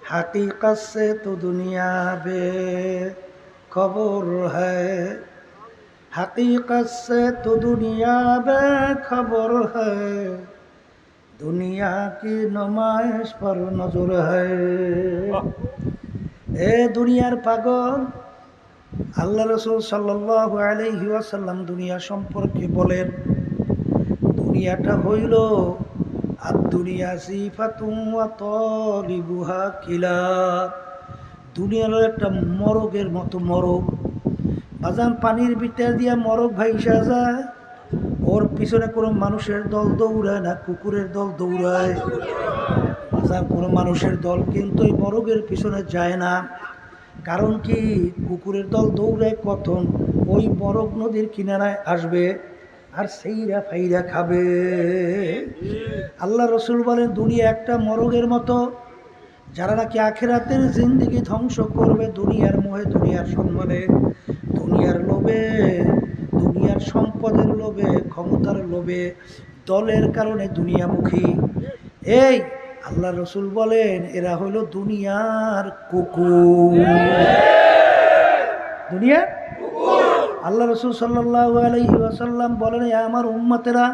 হাকিকত সে তো দুনিয়া বে খবর হ্যায়, हकीकत से तो दुनिया बेखबर है, दुनिया की नुमाइश पर नजर है। ए दुनियार पागल, আল্লাহ রাসূল সাল্লাল্লাহু আলাইহি ওয়াসাল্লাম দুনিয়া সম্পর্কে বলেন, দুনিয়াটা হইল আর দুনিয়া সিফাতুন ওয়া তালিবুহা কিলা, দুনিয়া হলো একটা মরগের মতো মরগ। বাজান পানির ভিতর দিয়া মরগ ভাইসা যায়, ওর পিছনে কোনো মানুষের দল দৌড়ায় না, কুকুরের দল দৌড়ায়। বাজান কোনো মানুষের দল কিন্তু ওই মরগের পিছনে যায় না, কারণ কি? কুকুরের দল দৌড়ায় কখন? ওই মরগ নদীর কিনারায় আসবে আর সেইরা ফাইরা খাবে। আল্লাহ রসুল বলেন, দুনিয়া একটা মরগের মতো, যারা নাকি আখিরাতের জিন্দেগি ধ্বংস করবে দুনিয়ার মোহে, দুনিয়ার সম্মানে, দুনিয়ার লোভ লোভে, দুনিয়ার সম্পদের লোভে, ক্ষমতার লোভে, দলের কারণে দুনিয়ামুখী। এই আল্লাহ রসুল বলেন এরা হলো দুনিয়ার কুকুর। দুনিয়া আল্লাহ রসুল সাল্লাল্লাহু আলাইহি ওয়াসাল্লাম বলেন, এ আমার উম্মতেরা,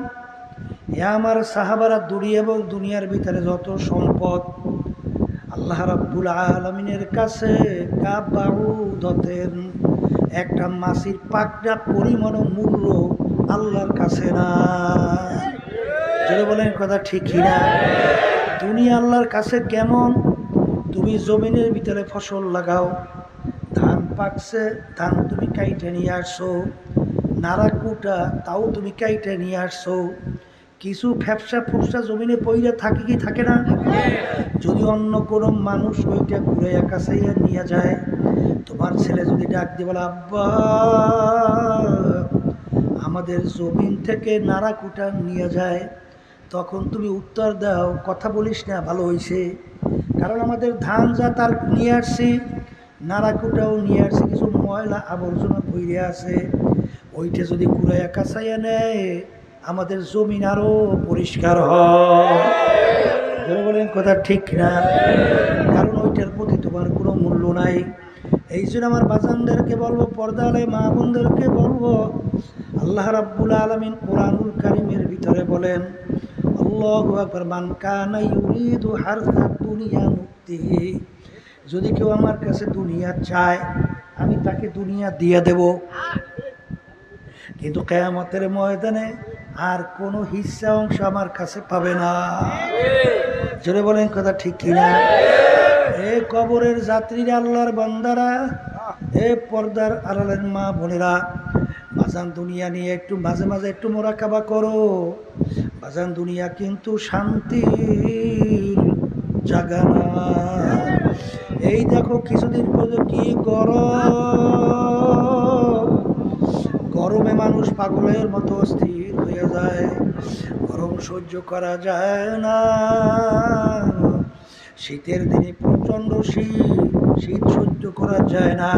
এ আমার সাহাবারা, দুনিয়া এবং দুনিয়ার ভিতরে যত সম্পদ আল্লাহ রাব্বুল আলামিনের কাছে কাবাউদতেন, একটা মাছির পাকড়া পরিমাণ মূল্য আল্লাহর কাছে না। যদি বলেন কথা ঠিক কিনা? দুনিয়া আল্লাহর কাছে কেমন? তুমি জমিনের ভিতরে ফসল লাগাও, ধান পাকছে, ধান তুমি কাইটে নিয়ে আসছো, নাড়া কুটা তাও তুমি কাইটে নিয়ে আসছো, কিছু ফ্যাপসা ফুপসা জমিনে পইরা থাকে কি থাকে না? যদি অন্য কোনো মানুষ ওইটা ঘুরে কাছে নিয়ে যায়, তোমার ছেলে যদি ডাক দিয়ে বলে, আব্বা আমাদের জমিন থেকে নাড়া কুটা নিয়ে যায়, তখন তুমি উত্তর দাও, কথা বলিস না, ভালো হয়েছে, কারণ আমাদের ধান যা তার নিয়ে আসছি, নাড়াকুটাও নিয়ে আসছি, কিছু ময়লা আবর্জনা পইরে আছে, ওইটা যদি কুড়াইয়া কাছাইয়া নেয় আমাদের জমিন আরো পরিষ্কার হয়। বলেন কথা ঠিক না? কারণ ওইটার প্রতি তোমার কোনো মূল্য নাই। এই জন্য আমার বাজানদেরকে বলবো, পর্দালে মা বোনদেরকে বলবো, আল্লাহ রাব্বুল আলামিন কোরআনুল কারীমের ভিতরে বলেন, আল্লাহু আকবার, মান কানা ইউরিদু হারসাদ দুনিয়া নুতিহি, যদি কেউ আমার কাছে দুনিয়া চায় আমি তাকে দুনিয়া দিয়ে দেব, কিন্তু কিয়ামতের ময়দানে আর কোনো হিস্সা অংশ আমার কাছে পাবে না। জোরে বলেন কথা ঠিক কিনা? এ কবরের যাত্রীরা, আল্লাহর বান্দারা, এ পর্দার আড়ালের মা বোনেরা, বাজান দুনিয়া নিয়ে একটু মাঝে মাঝে একটু মোরাকাবা করো। বাজান দুনিয়া কিন্তু শান্তির জায়গা না। এই দেখো কিছুদিন পর্যন্ত কি গরমে মানুষ পাগলের মতো অস্থির হয়ে যায়, গরম সহ্য করা যায় না। শীতের দিনে প্রচণ্ড শীত সহ্য করা যায় না।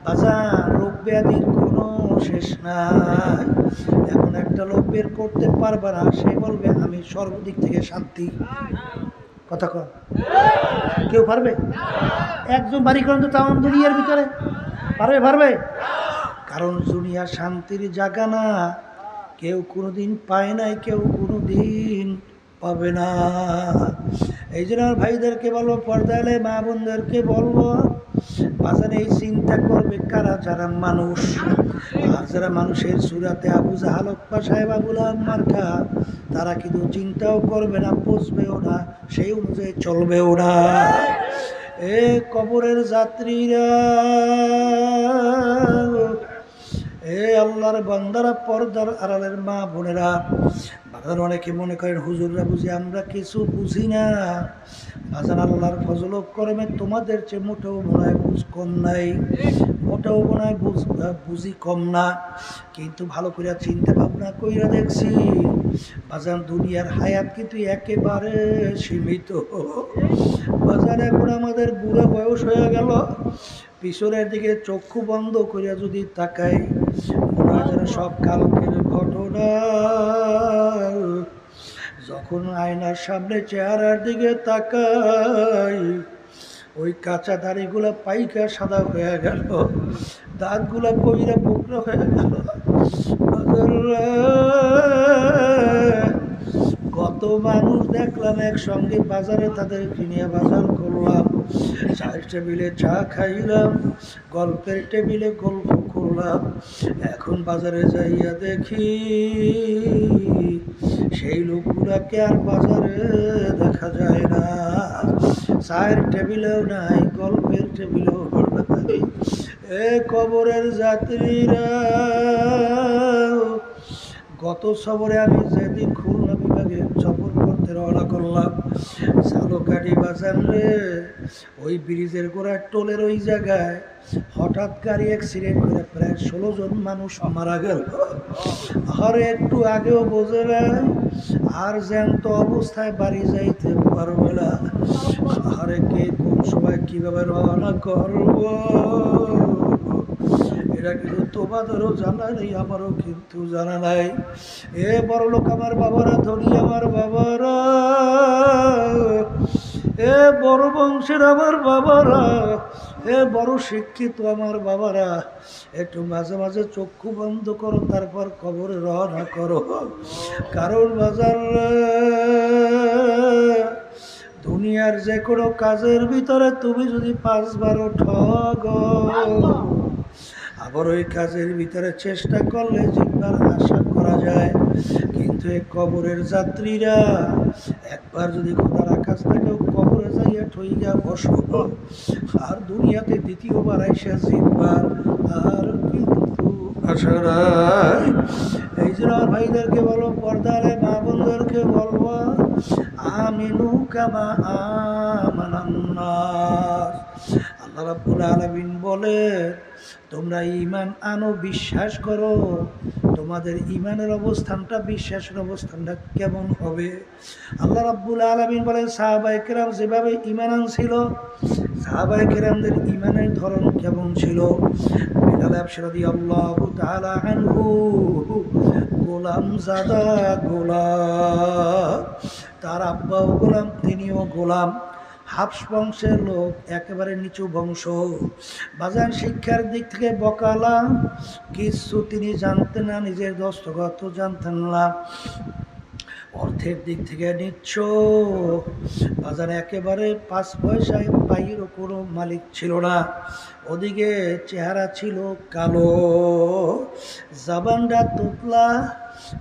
বাজার রোগ ব্যাধির কোনো শেষ নাই। এখন একটা লোক বের করতে পারবে না, সে বলবে আমি সর্বদিক থেকে শান্তি। কথা কন, কেউ পারবে? একজন বাড়ি করেন তো তাম দুনিয়ার ভিতরে পারবে? কারণ দুনিয়া শান্তির জায়গা না, কেউ কোনোদিন পায় নাই, কেউ কোনোদিন পাবে না। এই জন্য ভাইদেরকে বলবো, পর্দালে মা বোনদেরকে বলবো, বাজারে এই চিন্তা করবে কারা, যারা মানুষ, আর যারা মানুষের সুরাতে আবু জাহাল ওকবা সাহেব আবুল মার্কা, তারা কিন্তু চিন্তাও করবে না, বুঝবেও না, সেই অনুযায়ী চলবেও না। এ কবরের যাত্রীরা, এ আল্লাহর বান্দারা, পর্দার আড়ালের মা বোনেরা, বাজার অনেকে মনে করেন হুজুররা বুঝি, আমরা কিছু বুঝি না। বাজার আল্লাহর ফজল করমে তোমাদের চেয়ে মোটেও মনে হয় বুঝ কম নাই, মোটেও মনে হয় বুঝি কম না, কিন্তু ভালো করে চিন্তা ভাবনা কইরা দেখছি বাজার দুনিয়ার হায়াত কিন্তু একেবারে সীমিত। বাজার এখন আমাদের বুড়া বয়স হয়ে গেল, পিছনের দিকে চক্ষু বন্ধ করে যদি তাকাই, মনে হয় যেন সব কালকের ঘটনা। যখন আয়নার সামনে চেহারার দিকে তাকাই, ওই কাঁচা দাড়িগুলা পাইকা সাদা হয়ে গেল, দাঁতগুলা পইরা বুকরা হয়ে গেল। কত মানুষ দেখলাম একসঙ্গে বাজারে, তাদের কিনে বাজার করলাম, চায়ের টেবিলে চা খাইলাম, গল্পের টেবিলে গল্প করলাম। এখন বাজারে যাইয়া দেখি সেই লোকগুলাকে আর বাজারে দেখা যায় না, চায়ের টেবিলেও নাই, গল্পের টেবিলেও নাই। এ কবরের যাত্রীরা, গত সফরে আমি যেদিন খুলনা বিভাগে সফর করতে রওনা করলাম, ঝালকাঠি বাজার রে, ওই ব্রিজের গোড়ায় টোলের ওই জায়গায় হঠাৎ গাড়ি অ্যাক্সিডেন্ট করে প্রায় 16 জন মানুষ মারা গেল। আর একটু আগেও বোঝে নাই, আর জ্যান্ত অবস্থায় বাড়ি যাইতে পারবে না। আরে কে কোন সময় কিভাবে রওনা করব, এরা কিন্তু তোমাদেরও জানা নেই, আমারও কিন্তু জানা নাই। এ বড় লোক আমার বাবারা, ধনী আমার বাবারা, এ বড় বংশের আমার বাবারা, এ বড় শিক্ষিত আমার বাবারা, একটু মাঝে মাঝে চক্ষু বন্ধ করো, তারপর কবরে রওনা করো। কারণ বাজার দুনিয়ার যে কোনো কাজের ভিতরে তুমি যদি 5-12 ঠগো, আবার ওই কাজের ভিতরে চেষ্টা করলে জিতবার আশা করা যায়। কিন্তু এই কবরের যাত্রীরা একবার যদি খোদার আকাশ থেকে কবরে যাইয়া ঠইয়া বসো, আর দুনিয়াতে দ্বিতীয়বার আইসা জিতবার আর কিন্তু আশা নাই। এই জন্য ভাইদেরকে বলো, পর্দারে মা বোনদেরকে বলবো, আমিনু কামা আমানান নাস। আল্লাহ রাব্বুল আলামিন বলে, তোমরা ঈমান আনো, বিশ্বাস করো। তোমাদের ঈমানের অবস্থানটা, বিশ্বাসের অবস্থানটা কেমন হবে? আল্লাহ রাব্বুল আলামিন বলেন, সাহাবায়ে কেরাম যেভাবে ঈমান আনছিল, সাহাবায়ে কেরামদের ঈমানের ধরন কেমন ছিল? বিলাল রাদিয়াল্লাহু তাআলা আনহু গোলাম জাদা গোলাম, তার আব্বাও গোলাম, তিনিও গোলাম। হাফস বংশের লোক, একেবারে নিচু বংশ। বাজার শিক্ষার দিক থেকে বকালা, কিছু তিনি জানতেন না, নিজের দস্তগত জানতেন না। অর্থের দিক থেকে নিচ্ছ, বাজার একেবারে 5 পয়সায় পাইয়েরও কোনো মালিক ছিল না। ওদিকে চেহারা ছিল কালো, জাবানটা তোতলা।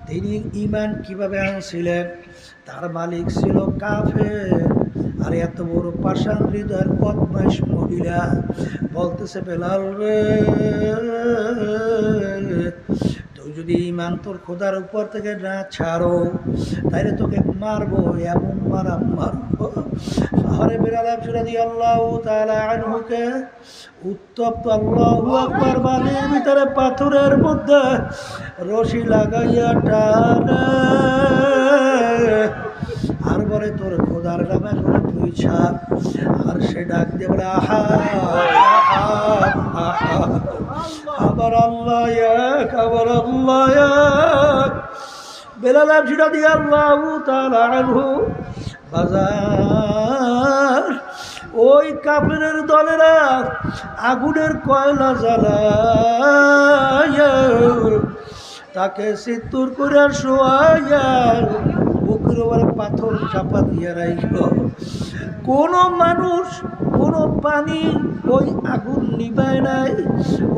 তিনি ঈমান কিভাবে আনছিলেন? তার মালিক ছিল কাফের। আর এত বড় পাষাণ হৃদয়ের বদমাইশ মহিলা বলতেছে, বেলাল রে, তুই যদি ঈমান তোর খোদার উপর থেকে না ছাড়ো, তাইলে তোকে মারবো, এমন মারাম মারবো। আরে বেলাল রাদিয়াল্লাহু তাআলা আনহুকে উত্তপ্ত আল্লাহু আকবার বালির ভিতরে পাথরের মধ্যে রশি লাগাইয়া টানে, আর বলে, তোর খোদার নামে করে তুই ছাড়। আর সে ডাক দিয়ে বলে, আহা আহা, আবার আল্লাহ এক, আবার আল্লাহ এক। বেলাল রাদিয়াল্লাহু তাআলা আনহু বাজার ওই কাফেরের দলেরা আগুনের কয়লা জ্বালায় তাকে সিত্তুর করে শোয়াইয়া বুকের উপরে পাথর চাপা দিয়ে রাখল। কোনো মানুষ, কোনো পানি ওই আগুন নিভায় নাই।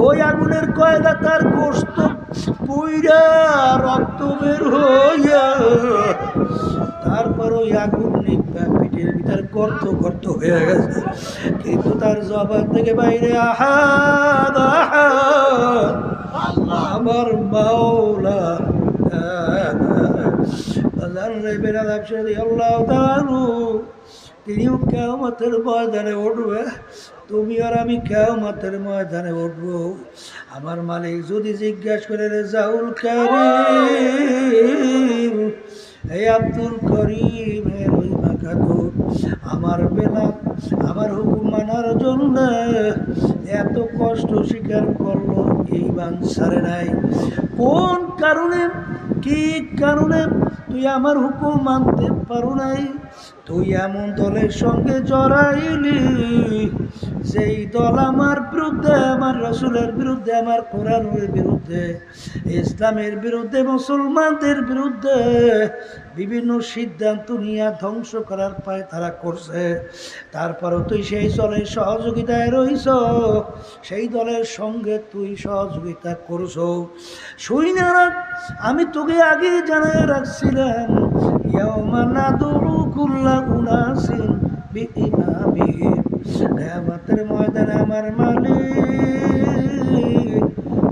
ওই আগুনের কয়লা তার গোস্ত পুইরা রক্ত বের হইয়া, তারপর ওই আগুন নিভা পিঠের ভিতরে গর্ত গর্ত হয়ে গেছে। কিন্তু তার জবান থেকে বাইরে আহাদ আহাদ, আমার মাওলা। বেলাল রাদিয়াল্লাহু তাআলা তিনিও কিয়ামতের ময়দানে উঠবে, তুমি আর আমি কিয়ামতের ময়দানে উঠবো। আমার মালিক যদি জিজ্ঞাসা করে, রেজাউল করিম, হে আব্দুল করিমের ওই মাকাদুর, আমার বেলাল আমার হুকুম মানার জন্য এত কষ্ট স্বীকার করলো, এই বান ছাড়ে নাই, কোন কারণে, কি কারণে তুই আমার হুকুম মানতে পারো নাই? তুই এমন দলের সঙ্গে জড়াইলি যেই দল আমার বিরুদ্ধে, আমার রাসূলের বিরুদ্ধে, আমার কোরআনের বিরুদ্ধে, ইসলামের বিরুদ্ধে, মুসলমানদের বিরুদ্ধে বিভিন্ন সিদ্ধান্ত নিয়ে ধ্বংস করার পায় তারা করছে। তারপরও তুই সেই দলের সহযোগিতায় রইছ, সেই দলের সঙ্গে তুই সহযোগিতা করছ। শুই না, আমি তোকে আগে জানাই রাখছিলাম, ইয়াউমা নাদউ কুল্লা উনাসিন বিইমামিহিম, কিয়ামতের ময়দানে আমার মালিক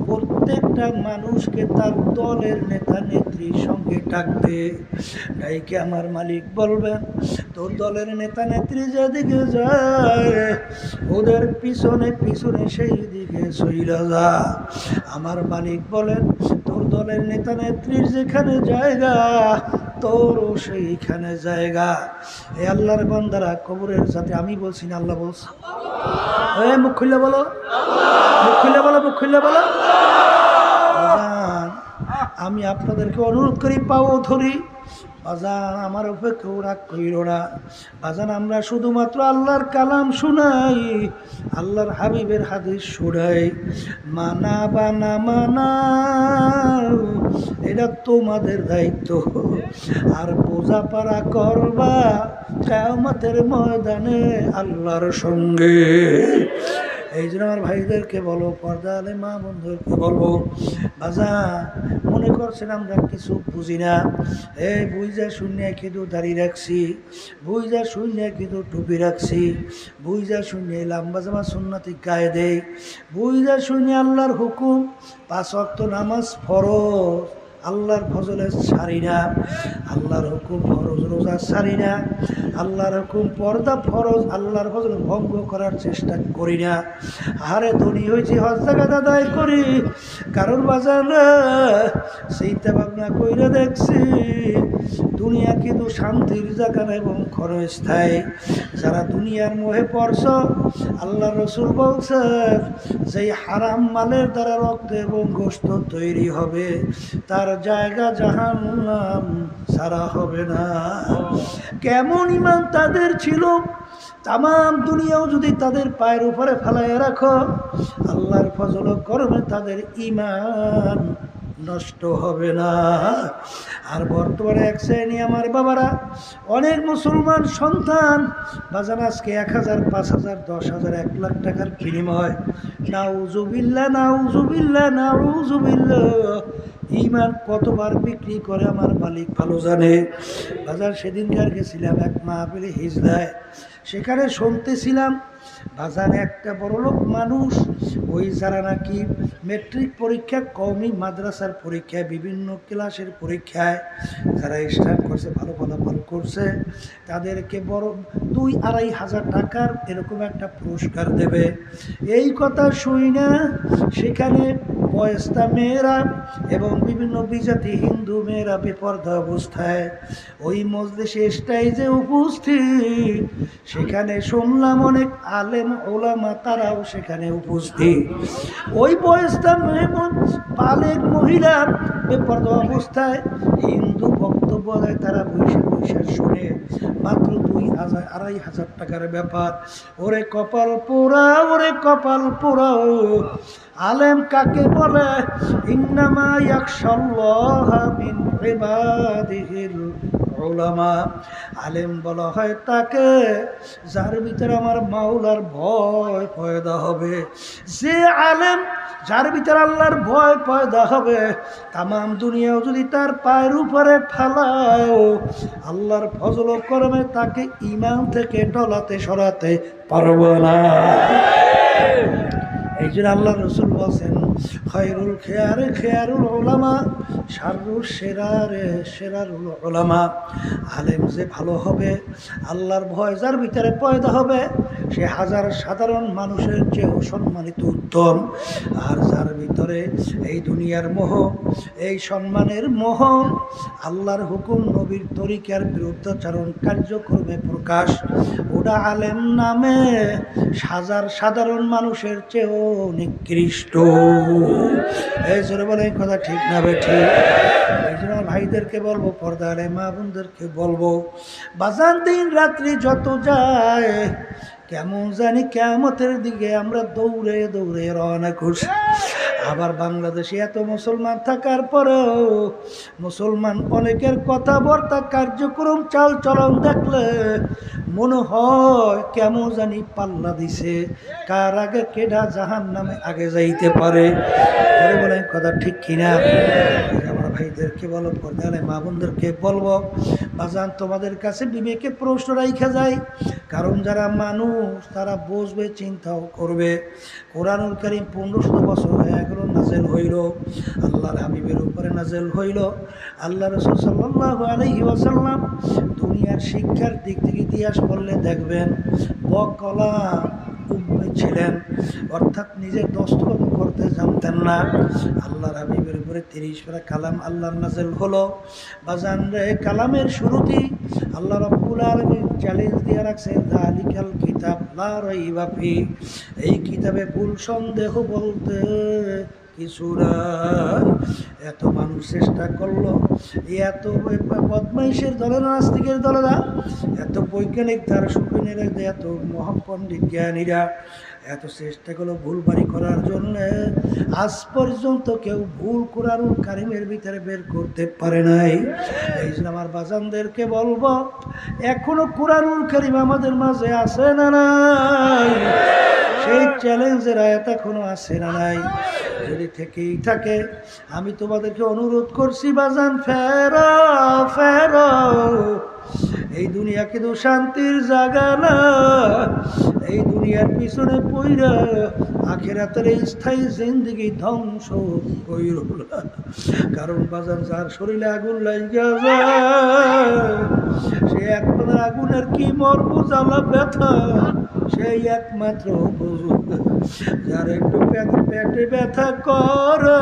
প্রত্যেকটা মানুষকে তার দলের নেতা নেত্রীর সঙ্গে ডাকবে। ডাইকে আমার মালিক বলবেন, তোর দলের নেতা নেত্রী যেদিকে যায় ওদের পিছনে পিছনে সেই দিকে চইলা যা। আমার মালিক বলেন, তোর দলের নেতা নেত্রীর যেখানে জায়গা তোরও সেইখানে জায়গা। এই আল্লাহর বান্দারা কবরের সাথে, আমি বলছি না আল্লাহ বলছে, মুখ খুললে বলো, মুখ খুললে বলো, মুখ খুললে বলো। বাজান আমি আপনাদেরকে অনুরোধ করি, পাও ধরি, বাজান আমার উপরে কেউ রাগ করিল না। বাজান আমরা শুধুমাত্র আল্লাহর কালাম শুনাই, আল্লাহর হাবিবের হাদিস শুনাই, মানা বা না মানা এটা তোমাদের দায়িত্ব। আর বোঝাপড়া করবা কিয়ামতের ময়দানে আল্লাহর সঙ্গে। এই জন্য আমার ভাইদেরকে বলো, পর্দা আলে মা বন্ধুদেরকে বলবো, বাজান মনে করছেন আমরা কিছু বুঝি না, এই বুঝা শূন্য কিন্তু দাঁড়িয়ে রাখছি, বুঝা শূন্য কিন্তু টুপি রাখছি, বুঝা শূন্য লাম্বা জামা সুন্নতি গায়ে দেই, বুঝা শূন্য আল্লাহর হুকুম 5 ওয়াক্ত নামাজ ফরজ, আল্লাহর ফজলে ছাড়ি না, আল্লাহর হুকুম ফরজ রোজা ছাড়ি না, আল্লাহর হুকুম পর্দা ফরজ আল্লাহর ফজল ভঙ্গ করার চেষ্টা করি না। আরে ধনী হয়েছি হজ জাকাত আদায় করি, কারোর বাজার সেইটা ভাবনা কইরা দেখছি দুনিয়া কিন্তু শান্তির জায়গা এবং ক্ষণস্থায়ী। যারা দুনিয়ার মোহে পড়ছ, আল্লাহ রসুল বলছেন যেই হারাম মালের দ্বারা রক্ত এবং গোশত তৈরি হবে তার জায়গা জাহান্নাম ছাড়া হবে না। কেমন ইমান তাদের ছিল, তাম দুনিয়াও যদি তাদের পায়ের উপরে ফেলাইয়া রাখো, আল্লাহর ফজল করবে তাদের ইমান নষ্ট হবে না। আর বর্তমানে এক শ্রেণী আমার বাবারা, অনেক মুসলমান সন্তান বাজান আজকে 1000, 5000, 10,000, 1 লাখ টাকার বিনিময়, নাউজুবিল্লাহ নাউজুবিল্লাহ নাউজুবিল্লাহ, ইমান কতবার বিক্রি করে আমার মালিক ভালো জানে। বাজার সেদিনকার গেছিলাম এক মাহফিলে হিজলায়, সেখানে শুনতেছিলাম বাজার একটা বড়লোক মানুষ, ওই যারা নাকি মেট্রিক পরীক্ষা, কওমি মাদ্রাসার পরীক্ষায়, বিভিন্ন ক্লাসের পরীক্ষায় যারা স্টার্ট করছে, ভালো ফলাফল করছে, তাদেরকে বড় 2-2.5 হাজার টাকার এরকম একটা পুরস্কার দেবে। এই কথা শুই না সেখানে বয়স্তা মেয়েরা এবং বিভিন্ন বিজাতি হিন্দু মেয়েরা বেপরদা অবস্থায় ওই মজলিসে স্টেজে উপস্থিত। সেখানে শুনলাম অনেক আলেম ওলামা তারাও সেখানে উপস্থিত। ওই বয়স্তা মেহমান বালেগ মহিলা বেপরদা অবস্থায় হিন্দু বক্তব্য দেয়, তারা বৈশা বৈশা শুনে মাত্র 2-2.5 হাজার টাকার ব্যাপার। ওরে কপাল পোড়া, ওরে কপাল পোড়া। আলেম কাকে বলে? ইন্নামা ইয়াখশাল্লাহা মিন ইবাদিহিল উলামা। আলেম বলা হয় তাকে যার ভিতরে আমার মাওলার ভয় পয়দা হবে। যে আলেম যার ভিতরে আল্লাহর ভয় পয়দা হবে, তামাম দুনিয়াও যদি তার পায়ের উপরে ফেলায়, আল্লাহর ফজল করমে তাকে ঈমান থেকে ডলাতে সরাতে পারবো না। এই জন্য আল্লাহ রসুল বলছেন, খায়রুল খেয়ারে খেয়ারুল উলামা, শাররুল সেরারে সেরারুল উলামা। আলেম যে ভালো হবে, আল্লাহর ভয় যার ভিতরে পয়দা হবে, সে হাজার সাধারণ মানুষের চেয়েও সম্মানিত উত্তম। আর যার ভিতরে এই দুনিয়ার মোহ, এই সম্মানের মোহ, আল্লাহর হুকুম নবীর তরিকার বিরুদ্ধাচরণ কার্যক্রমে প্রকাশ, ওটা আলেম নামে হাজার সাধারণ মানুষের চেয়েও নিকৃষ্ট। এই জোরে বলে কথা ঠিক না বেঠি? এই জন্য ভাইদেরকে বলবো, পর্দা আলে মা বোনদেরকে বলবো, বাজান দিন রাত্রি যত যায় কেমন জানি কিয়ামতের দিকে আমরা দৌড়ে দৌড়ে রওনা করছি। আবার বাংলাদেশে এত মুসলমান থাকার পরেও মুসলমান অনেকের কথাবার্তা কার্যক্রম চাল চলন দেখলে মনে হয় কেমন জানি পাল্লা দিছে, কার আগে কেডা জাহান নামে আগে যাইতে পারে। বলে কথা ঠিক কিনা? আমার ভাইদেরকে বলো, পর্দালে মা বোনদেরকে বলবো, বাজান তোমাদের কাছে বিবেকে প্রশ্ন রাইখা যায়। কারণ যারা মানুষ তারা বুঝবে, চিন্তাও করবে। কোরআনুল কারীম 1500 বছর হয়ে গেল নাজেল হইল, আল্লাহর হাবিবের উপরে নাজেল হইল। আল্লাহ রাসূল সাল্লাল্লাহু আলাইহি ওয়াসাল্লাম দুনিয়ার শিক্ষার দিক থেকে ইতিহাস পড়লে দেখবেন বকলা উম্মে ছিলেন, অর্থাৎ নিজের দস্তখত সম্পর্কে জানতেন না। আল্লাহর হাবিবের উপরে 30 পারা কালাম আল্লাহর নাযিল হলো। বাজান রে, কালামের শুরুতেই আল্লাহ রাব্বুল আলামিন চ্যালেঞ্জ দিয়ে রাখছেন, যালিকাল কিতাব লা রাইবা ফি, এই কিতাবে ভুল সন্দেহ বলতে কিছু নাই। এত মানুষ চেষ্টা করলো, এত বদমাইশের দলে, নাস্তিকের দলেরা, এত বৈজ্ঞানিক দার্শনিকেরা, এত মহাপণ্ডিত জ্ঞানীরা এত চেষ্টা করলো ভুল বাড়ি করার জন্য, আজ পর্যন্ত কেউ ভুল কোরআনুল কারীমের ভিতরে বের করতে পারে নাই। এই জন্য আমার বাজানদেরকে বলবো, এখনো কোরআনুল কারীম আমাদের মাঝে আছে না নাই? সেই চ্যালেঞ্জের আয়াত এখনো আছে না নাই? যদি থেকেই থাকে, আমি তোমাদেরকে অনুরোধ করছি বাজান, ফেরো ফেরো। এই দুনিয়া কিন্তু শান্তির জায়গা না। এই দুনিয়ার পিছনে পইরা আখিরাতের স্থায়ী জিন্দেগি ধ্বংস কইর না। কারণ বাজান, যার শরীরে আগুন লাগিয়া যায়, সে একমাত্র আগুনের কি মর্ম জ্বালা ব্যথা সেই একমাত্র বুঝুক। যার একটু পেটে ব্যথা করে,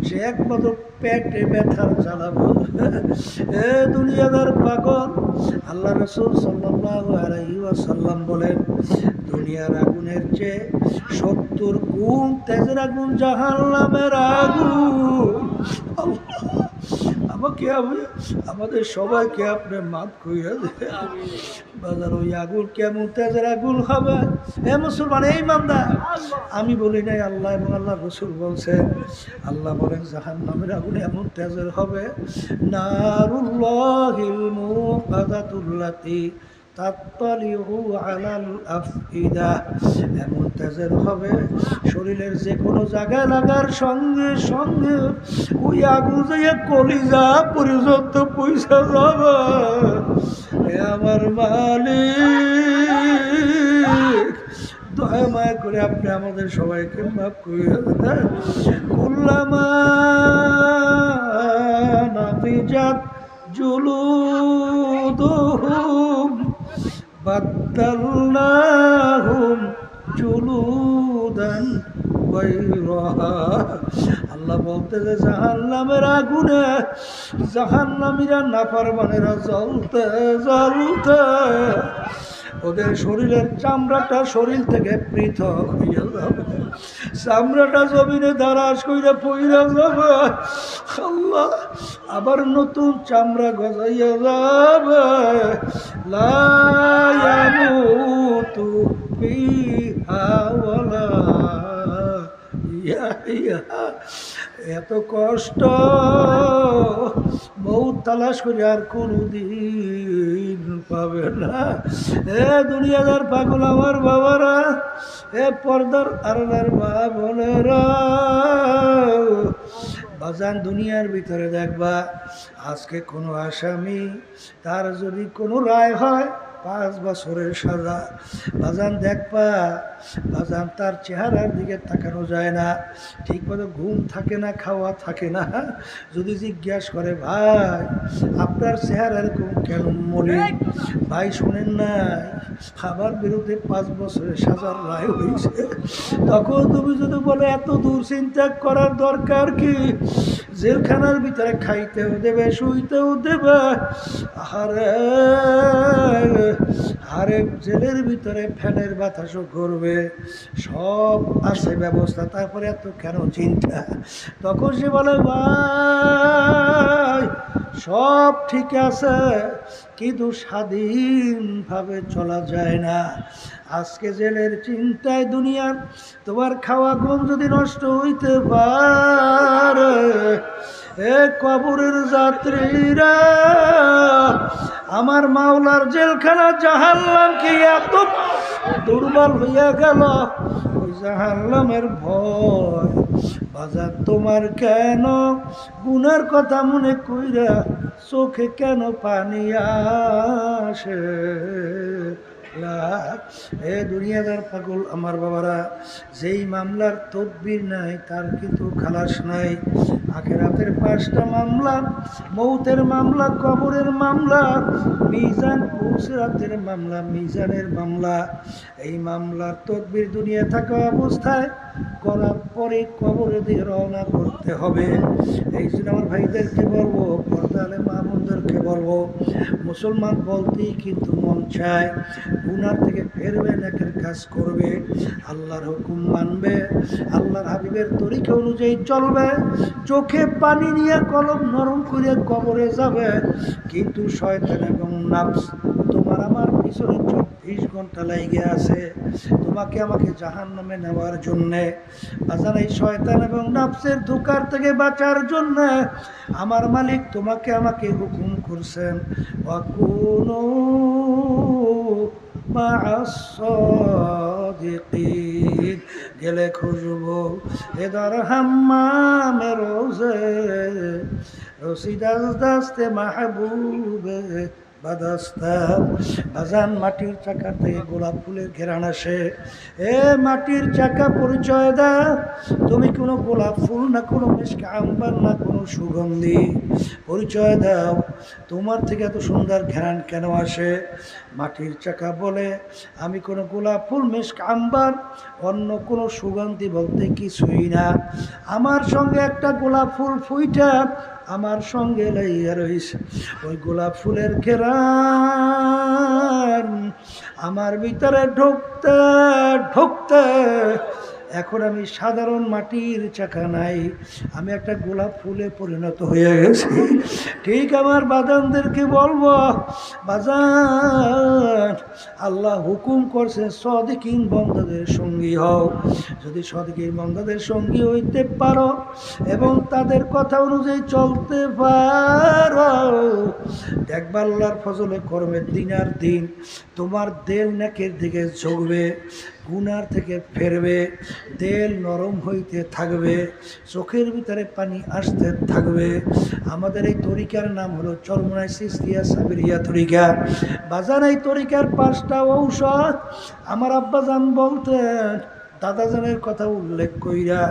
সে একমাত্র পেটে ব্যথার জ্বালা বুঝবে। এ দুনিয়াদার পাগল, আল্লাহ রাসূল সাল্লাল্লাহু আলাইহি ওয়াসাল্লাম বলেন, দুনিয়ার আগুনের চেয়ে 70 গুণ তেজের আগুন জাহান্নামের আগুন। আমাকে আমাদের সবাইকে আপনি মাফ কইরা দেন। বাজার ওই আগুন কেমন তেজের আগুন হবে? এ মুসলমান, এই ইমানদার, আমি বলি নাই, আল্লাহ এবং আল্লাহ রাসূল বলছেন। আল্লাহ বলেন জাহান্নামের আগুন এমন তেজের হবে, নারুল্লাহিল মুকাদাতুল্লাতি তাত্তালিউ আলাল আফইদা, এমন তেজের হবে শরীরের যে কোনো জায়গায় লাগার সঙ্গে সঙ্গে ওই আগুন যে কলিজা পর্যন্ত পয়সা যাবে। আমার মালিক, দয়া মায়া করে আপনি আমাদের সবাইকে মাফ করে দেন। কুল্লামা নাফিজাত জুলুদুহুম বাদদালনাহুম জুলুদান গায়রাহা। আল্লাহ বলতে যে জাহান্নামের আগুনে জাহান্নামীরা, নাফরমানেরা জ্বলতে জ্বলতে ওদের শরীরের চামড়াটা শরীর থেকে পৃথক হইয়া যাবে, চামড়াটা জমিনে দারাজ কইরা পইরা যাবে। আল্লাহ আবার নতুন চামড়া গজাইয়া যাবে। লা ইয়ামুতু ফিহা ওয়ালা ইয়াহইয়া। এত কষ্ট বহুত তালাশ করে আর কোনদিন পাবে না। এ দুনিয়াদার পাগল আমার বাবারা, এ পর্দার আড়ালের মা বোনেরা, বাজান দুনিয়ার ভিতরে দেখবা, আজকে কোনো আসামি, তার যদি কোনো রায় হয় 5 বছরের সাজা, বাজান দেখবা, বাজান তার চেহারার দিকে তাকানো যায় না, ঠিক মতো ঘুম থাকে না, খাওয়া থাকে না। যদি জিজ্ঞাসা করে, ভাই আপনার চেহারা এরকম কেন মলিন, ভাই শোনেন না আমার বিরুদ্ধে 5 বছরের সাজার রায় হয়েছে, তখন তুমি যদি বলে এত দূর চিন্তা করার দরকার কি? জেলখানার ভিতরে খাইতেও দেবে, শুইতেও দেবে, আরে আরে জেলের ভিতরে ফ্যানের বাতাসও করবে, সব আছে ব্যবস্থা, তারপরে এত কেন চিন্তা? তখন সে বলে, ভাই সব ঠিক আছে, কিন্তু স্বাধীনভাবে চলা যায় না। আজকে জেলের চিন্তায় দুনিয়ার তোমার খাওয়া ঘুম যদি নষ্ট হইতে পারে, এ কবরের যাত্রীরা, আমার মাওলার জেলখানা জাহান্নাম কি এত দুর্বল হইয়া গেল? ওই জাহান্নামের ভয় বাজার তোমার কেন? গুনার কথা মনে কইরা চোখে কেন পানি আসে? এ দুনিয়াদার পাগল আমার বাবারা, যেই মামলার তদবির নাই তার কিন্তু খালাস নাই। আখেরাতের 5টা মামলা, মৌতের মামলা, কবরের মামলা, মিজান পুসরাতের মামলা, মিজানের মামলা। এই মামলার তদবির দুনিয়া থাকা অবস্থায় করার পরে কবরে দিয়ে রওনা করতে হবে। এই জন্য আমার ভাইদেরকে বলবো, পর্দালে মামুনদেরকে বলবো, মুসলমান বলতেই কিন্তু মন চায় গুনার থেকে ফেরবে, নেকের কাজ করবে, আল্লাহর হুকুম মানবে, আল্লাহর হাবিবের তরিকা অনুযায়ী চলবে, চোখে পানি নিয়ে কলম নরম করে কবরে যাবে। কিন্তু শয়তান এবং নাফস তোমার আমার পিছনে 24 ঘন্টা লেগে আছে তোমাকে আমাকে জাহান্নামে নেওয়ার জন্যে। আজান এই শয়তান এবং নাফসের ধোঁকার থেকে বাঁচার জন্য আমার মালিক তোমাকে আমাকে হুকুম করছেন, ওয়াকুনু মা'আস সাদিকিন। গেলে খুঁজবো এদার হাম্মামে রোজে, রসিদাস দাস্তে মাহবুবে বাদাস্তা। বাজান মাটির চাকা থেকে গোলাপ ফুলের ঘেরান আসে। এ মাটির চাকা পরিচয় দাও, তুমি কোনো গোলাপ ফুল না, কোনো মিশকে আম্বার না, কোনো সুগন্ধি। পরিচয় দাও, তোমার থেকে এত সুন্দর ঘেরান কেন আসে? মাটির চাকা বলে, আমি কোনো গোলাপ ফুল, মিশক আম্বার, অন্য কোনো সুগন্ধি বলতে কিছুই না। আমার সঙ্গে একটা গোলাপ ফুল ফুইটা আমার সঙ্গে লাইয়া রইছে। ওই গোলাপ ফুলের ঘেরান আমার ভিতরে ঢুকতে ঢুকতে এখন আমি সাধারণ মাটির চাকা নাই, আমি একটা গোলাপ ফুলে পরিণত হয়ে গেছি। ঠিক আমার বাজানদেরকে বলবো, বাজান আল্লাহ হুকুম করছে সদিকিন বন্দাদের সঙ্গী হও। যদি সদিকিন বন্দাদের সঙ্গী হইতে পারো এবং তাদের কথা অনুযায়ী চলতে পারো, দেখবা আল্লাহর ফজলে কর্মের দিন আর দিন তোমার দেল নেকের দিকে ঝুঁকবে, গুনার থেকে ফেরবে, তেল নরম হইতে থাকবে, চোখের ভিতরে পানি আসতে থাকবে। আমাদের এই তরিকার নাম হলো চরমনাই সিস্তিয়া সাবিরিয়া তরিকা। বাজার এই তরিকার 5টা ঔষধ আমার আব্বাজান বলতেন, দাদাজানের কথা উল্লেখ কইরা,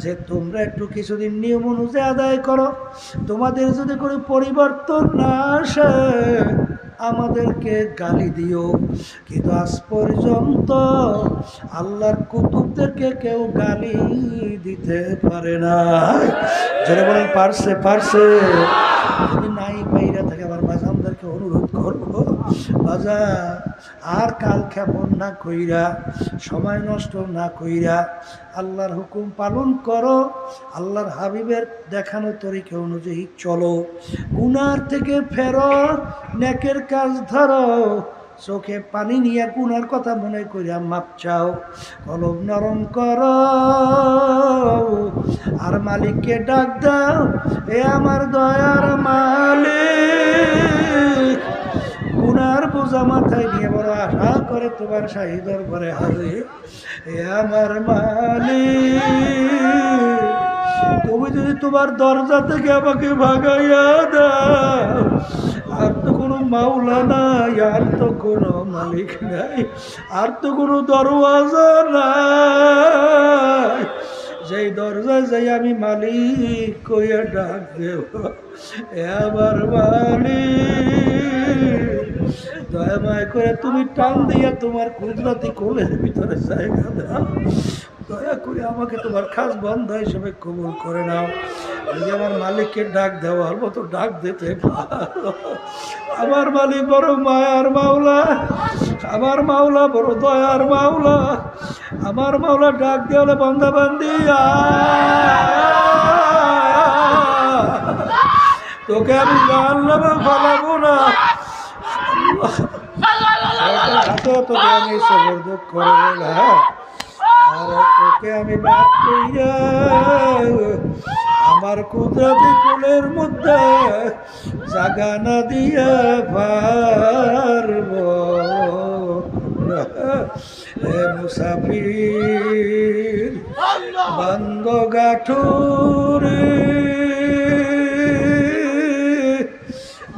যে তোমরা একটু কিছুদিন নিয়ম অনুযায়ী আদায় করো, তোমাদের যদি কোনো পরিবর্তন না আসে আমাদেরকে গালি দিও। কিন্তু আজ পর্যন্ত আল্লাহর কুতুবদেরকে কেউ গালি দিতে পারে না। যারা বলেন পারছে পারছে। যদি নাই বাইরে থাকে আমার বাজানদেরকে অনুরোধ করবো, বাজার আর কাল ক্ষেপণ না কইরা, সময় নষ্ট না কইরা আল্লাহর হুকুম পালন করো, আল্লাহর হাবিবের দেখানো তরিকা অনুযায়ী চলো, গুনার থেকে ফেরো, নেকের কাজ ধরো, চোখে পানি নিয়ে গুনার কথা মনে করিয়া মাপ চাও, কলম নরম করো আর মালিককে ডাক দাও, এ আমার দয়ার মালিক। গুনার বোঝা মাথায় নিয়ে বড় আশা করে তোমার শাহী দরবারে হাজির, এ আমার মালিক। তুমি যদি তোমার দরজা থেকে আমাকে ভাগাইয়া দাও, আর তো কোনো মাওলা নাই, আর তো কোনো মালিক নাই, আর তো কোনো দরওয়াজা নাই, যেই দরজায় যাই আমি মালিক কইয়া ডাক দেব, এ আমার মালিক। দয়াময় করে তুমি টান দিয়া তোমার কুদরতি কোলের ভিতরে জায়গা দাও, দয়া করে আমাকে তোমার খাস বন্ধা হিসেবে কবুল করে নাও। যদি আমার মালিককে ডাক দেওয়ার মতো ডাক দিতে পারো, আমার মালিক বড় মায়ার মাওলা, আমার মাওলা বড় দয়ার মাওলা, আমার মাওলা ডাক দেওয়ালে বান্দা বান্দি তোকে আমি জাহান্নামে ফেলাবো না, তোকে আমি সবর করবো না, আর তোকে আমি বাদ কইরা আমার কুদরতি কোলের মধ্যে জাগা না দিয়া পারবো না। হে মুসাফির বান্দ গাঠুরে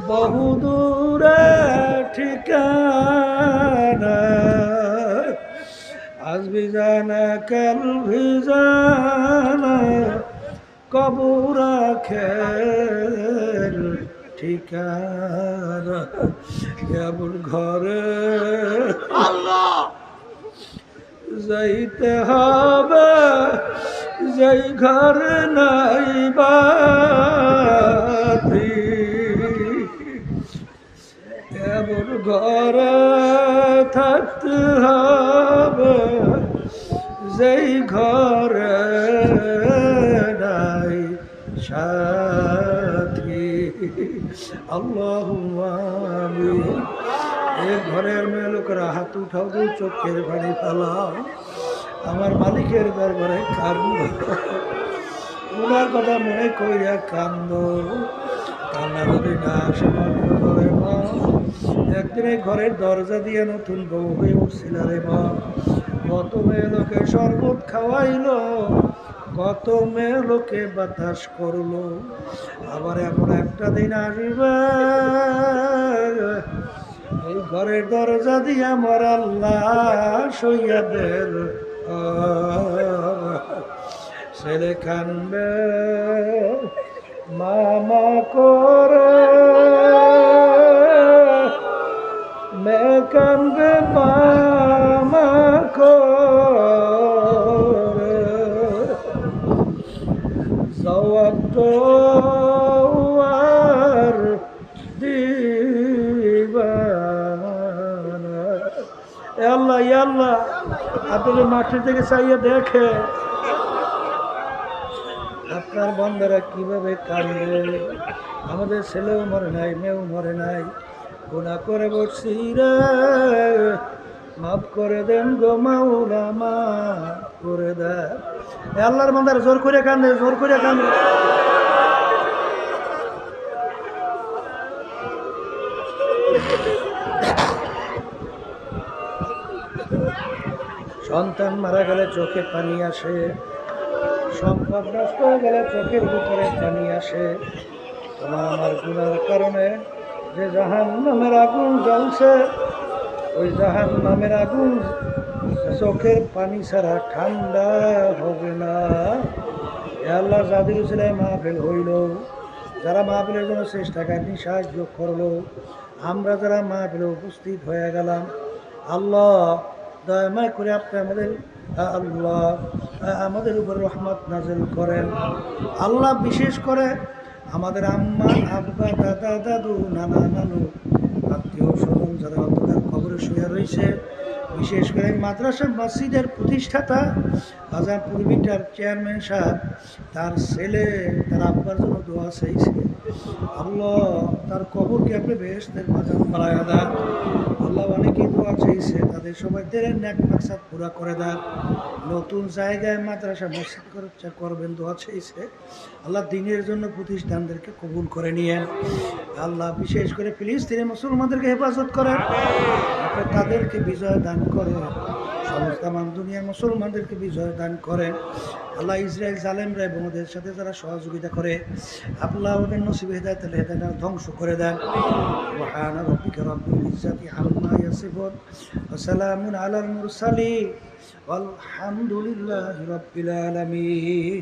বহুদূরে ঠিকানা, জানা আজ ভি জানা কাল ভি জানা কবর আখের ঠিকানা কেমন ঘরে আল্লাহ যাইতে হবে যেই ঘর নাই বাতি এমন ঘরে থাকতে হবে যেই ঘরে নাই সাথী আল্লাহুম্মা আমিন। এ ঘরের মেয়ে লোকেরা হাত উঠাও, চোখের পানি ফেলাও, আমার মালিকের দরবারে কান্দ, ওনার কথা মনে কইরা কান্দ। কান্না যদি না আসে করে মা, একদিন এই ঘরের দরজা দিয়ে নতুন বউ হয়ে উঠছিল রে মা, কত মেয়ে লোকে শরবত খাওয়াইলো, কত মেয়ে লোকে বাতাস করলো, আবার এমন একটা দিন আসবে এই ঘরের দরজা দিয়ে আমার আল্লাহ সৈয়াদের ছেলে কানবে মামা করে, মেয়ে কানবে মামা করে, জবাব তো আর দিবানা। এ আল্লাহ, ইয়া আল্লাহ, আপনি মাঠের থেকে চাইয়ে দেখে আপনার বন্ধারা কিভাবে কাঁদবে। আমাদের ছেলেও মরে নাই, মেয়েও মরে নাই, গুনাহ করে বসছি রে, মাফ করে দেন গো মাওলা, মাফ করে দেন। এ আল্লাহর বান্দারা জোর করে কান্দে, জোর করে কান্দে। সন্তান মারা গেলে চোখে পানি আসে, সম্পদ নষ্ট হয়ে গেলে চোখের ভিতরে পানি আসে। তোমার আমার গুনার কারণে যে জাহান্নামের আগুন জ্বলছে, ওই জাহান্নামের আগুন চোখের পানি ছাড়া ঠান্ডা হবে না। এ আল্লাহ, যাদের ছেলে মাহফিল হইল, যারা মাহফিলের জন্য চেষ্টাকারী সাহায্য করলো, আমরা যারা মাহফিলে উপস্থিত হয়ে গেলাম, আল্লাহ দয়াময় করে আপনি আমাদের আল্লাহ আমাদের উপর রহমত নাযিল করেন। আল্লাহ বিশেষ করে আমাদের আম্মা, আব্বা, দাদা, দাদু, নানা, নানু, আত্মীয় স্বজন যারা অন্ধকার কবরে শুয়ে রয়েছে, বিশেষ করে মাদ্রাসা মসজিদের প্রতিষ্ঠাতা আজান পূর্বিটার চেয়ারম্যান সাহেব, তার ছেলে তার আব্বার জন্য দোয়া চাইছে। আল্লাহ তার কবরকে আপনি বেহেশতের বাগান বানায়া দেন। আল্লাহ অনেকেই দোয়া চাইছে, তাদের সবাই নেক মাকসাদ পুরা করে দেন। নতুন জায়গায় মাদ্রাসা মসজিদ করবেন দোয়া চাইছে। আল্লাহ দিনের জন্য প্রতিষ্ঠানদেরকে কবুল করে নিয়েন। আল্লাহ বিশেষ করে ফিলিস্তিনের মুসলমানদেরকে হেফাজত করেন, আপনি তাদেরকে বিজয় দান করেন, সমস্ত দুনিয়ার মুসলমানদেরকে বিজয় দান করেন। আল্লাহ ইসরায়েল জালেমরা এবং ওদের সাথে যারা সহযোগিতা করে, আল্লাহ ওদের নসিবে হেদায়েত ধ্বংস করে দেন। সুবহান রাব্বিকা রাব্বিল ইজ্জাতি আম্মা ইয়াসিফুন ওয়া সালামুন আলাল মুরসালিন ওয়ালহামদুলিল্লাহি রাব্বিল আলামিন।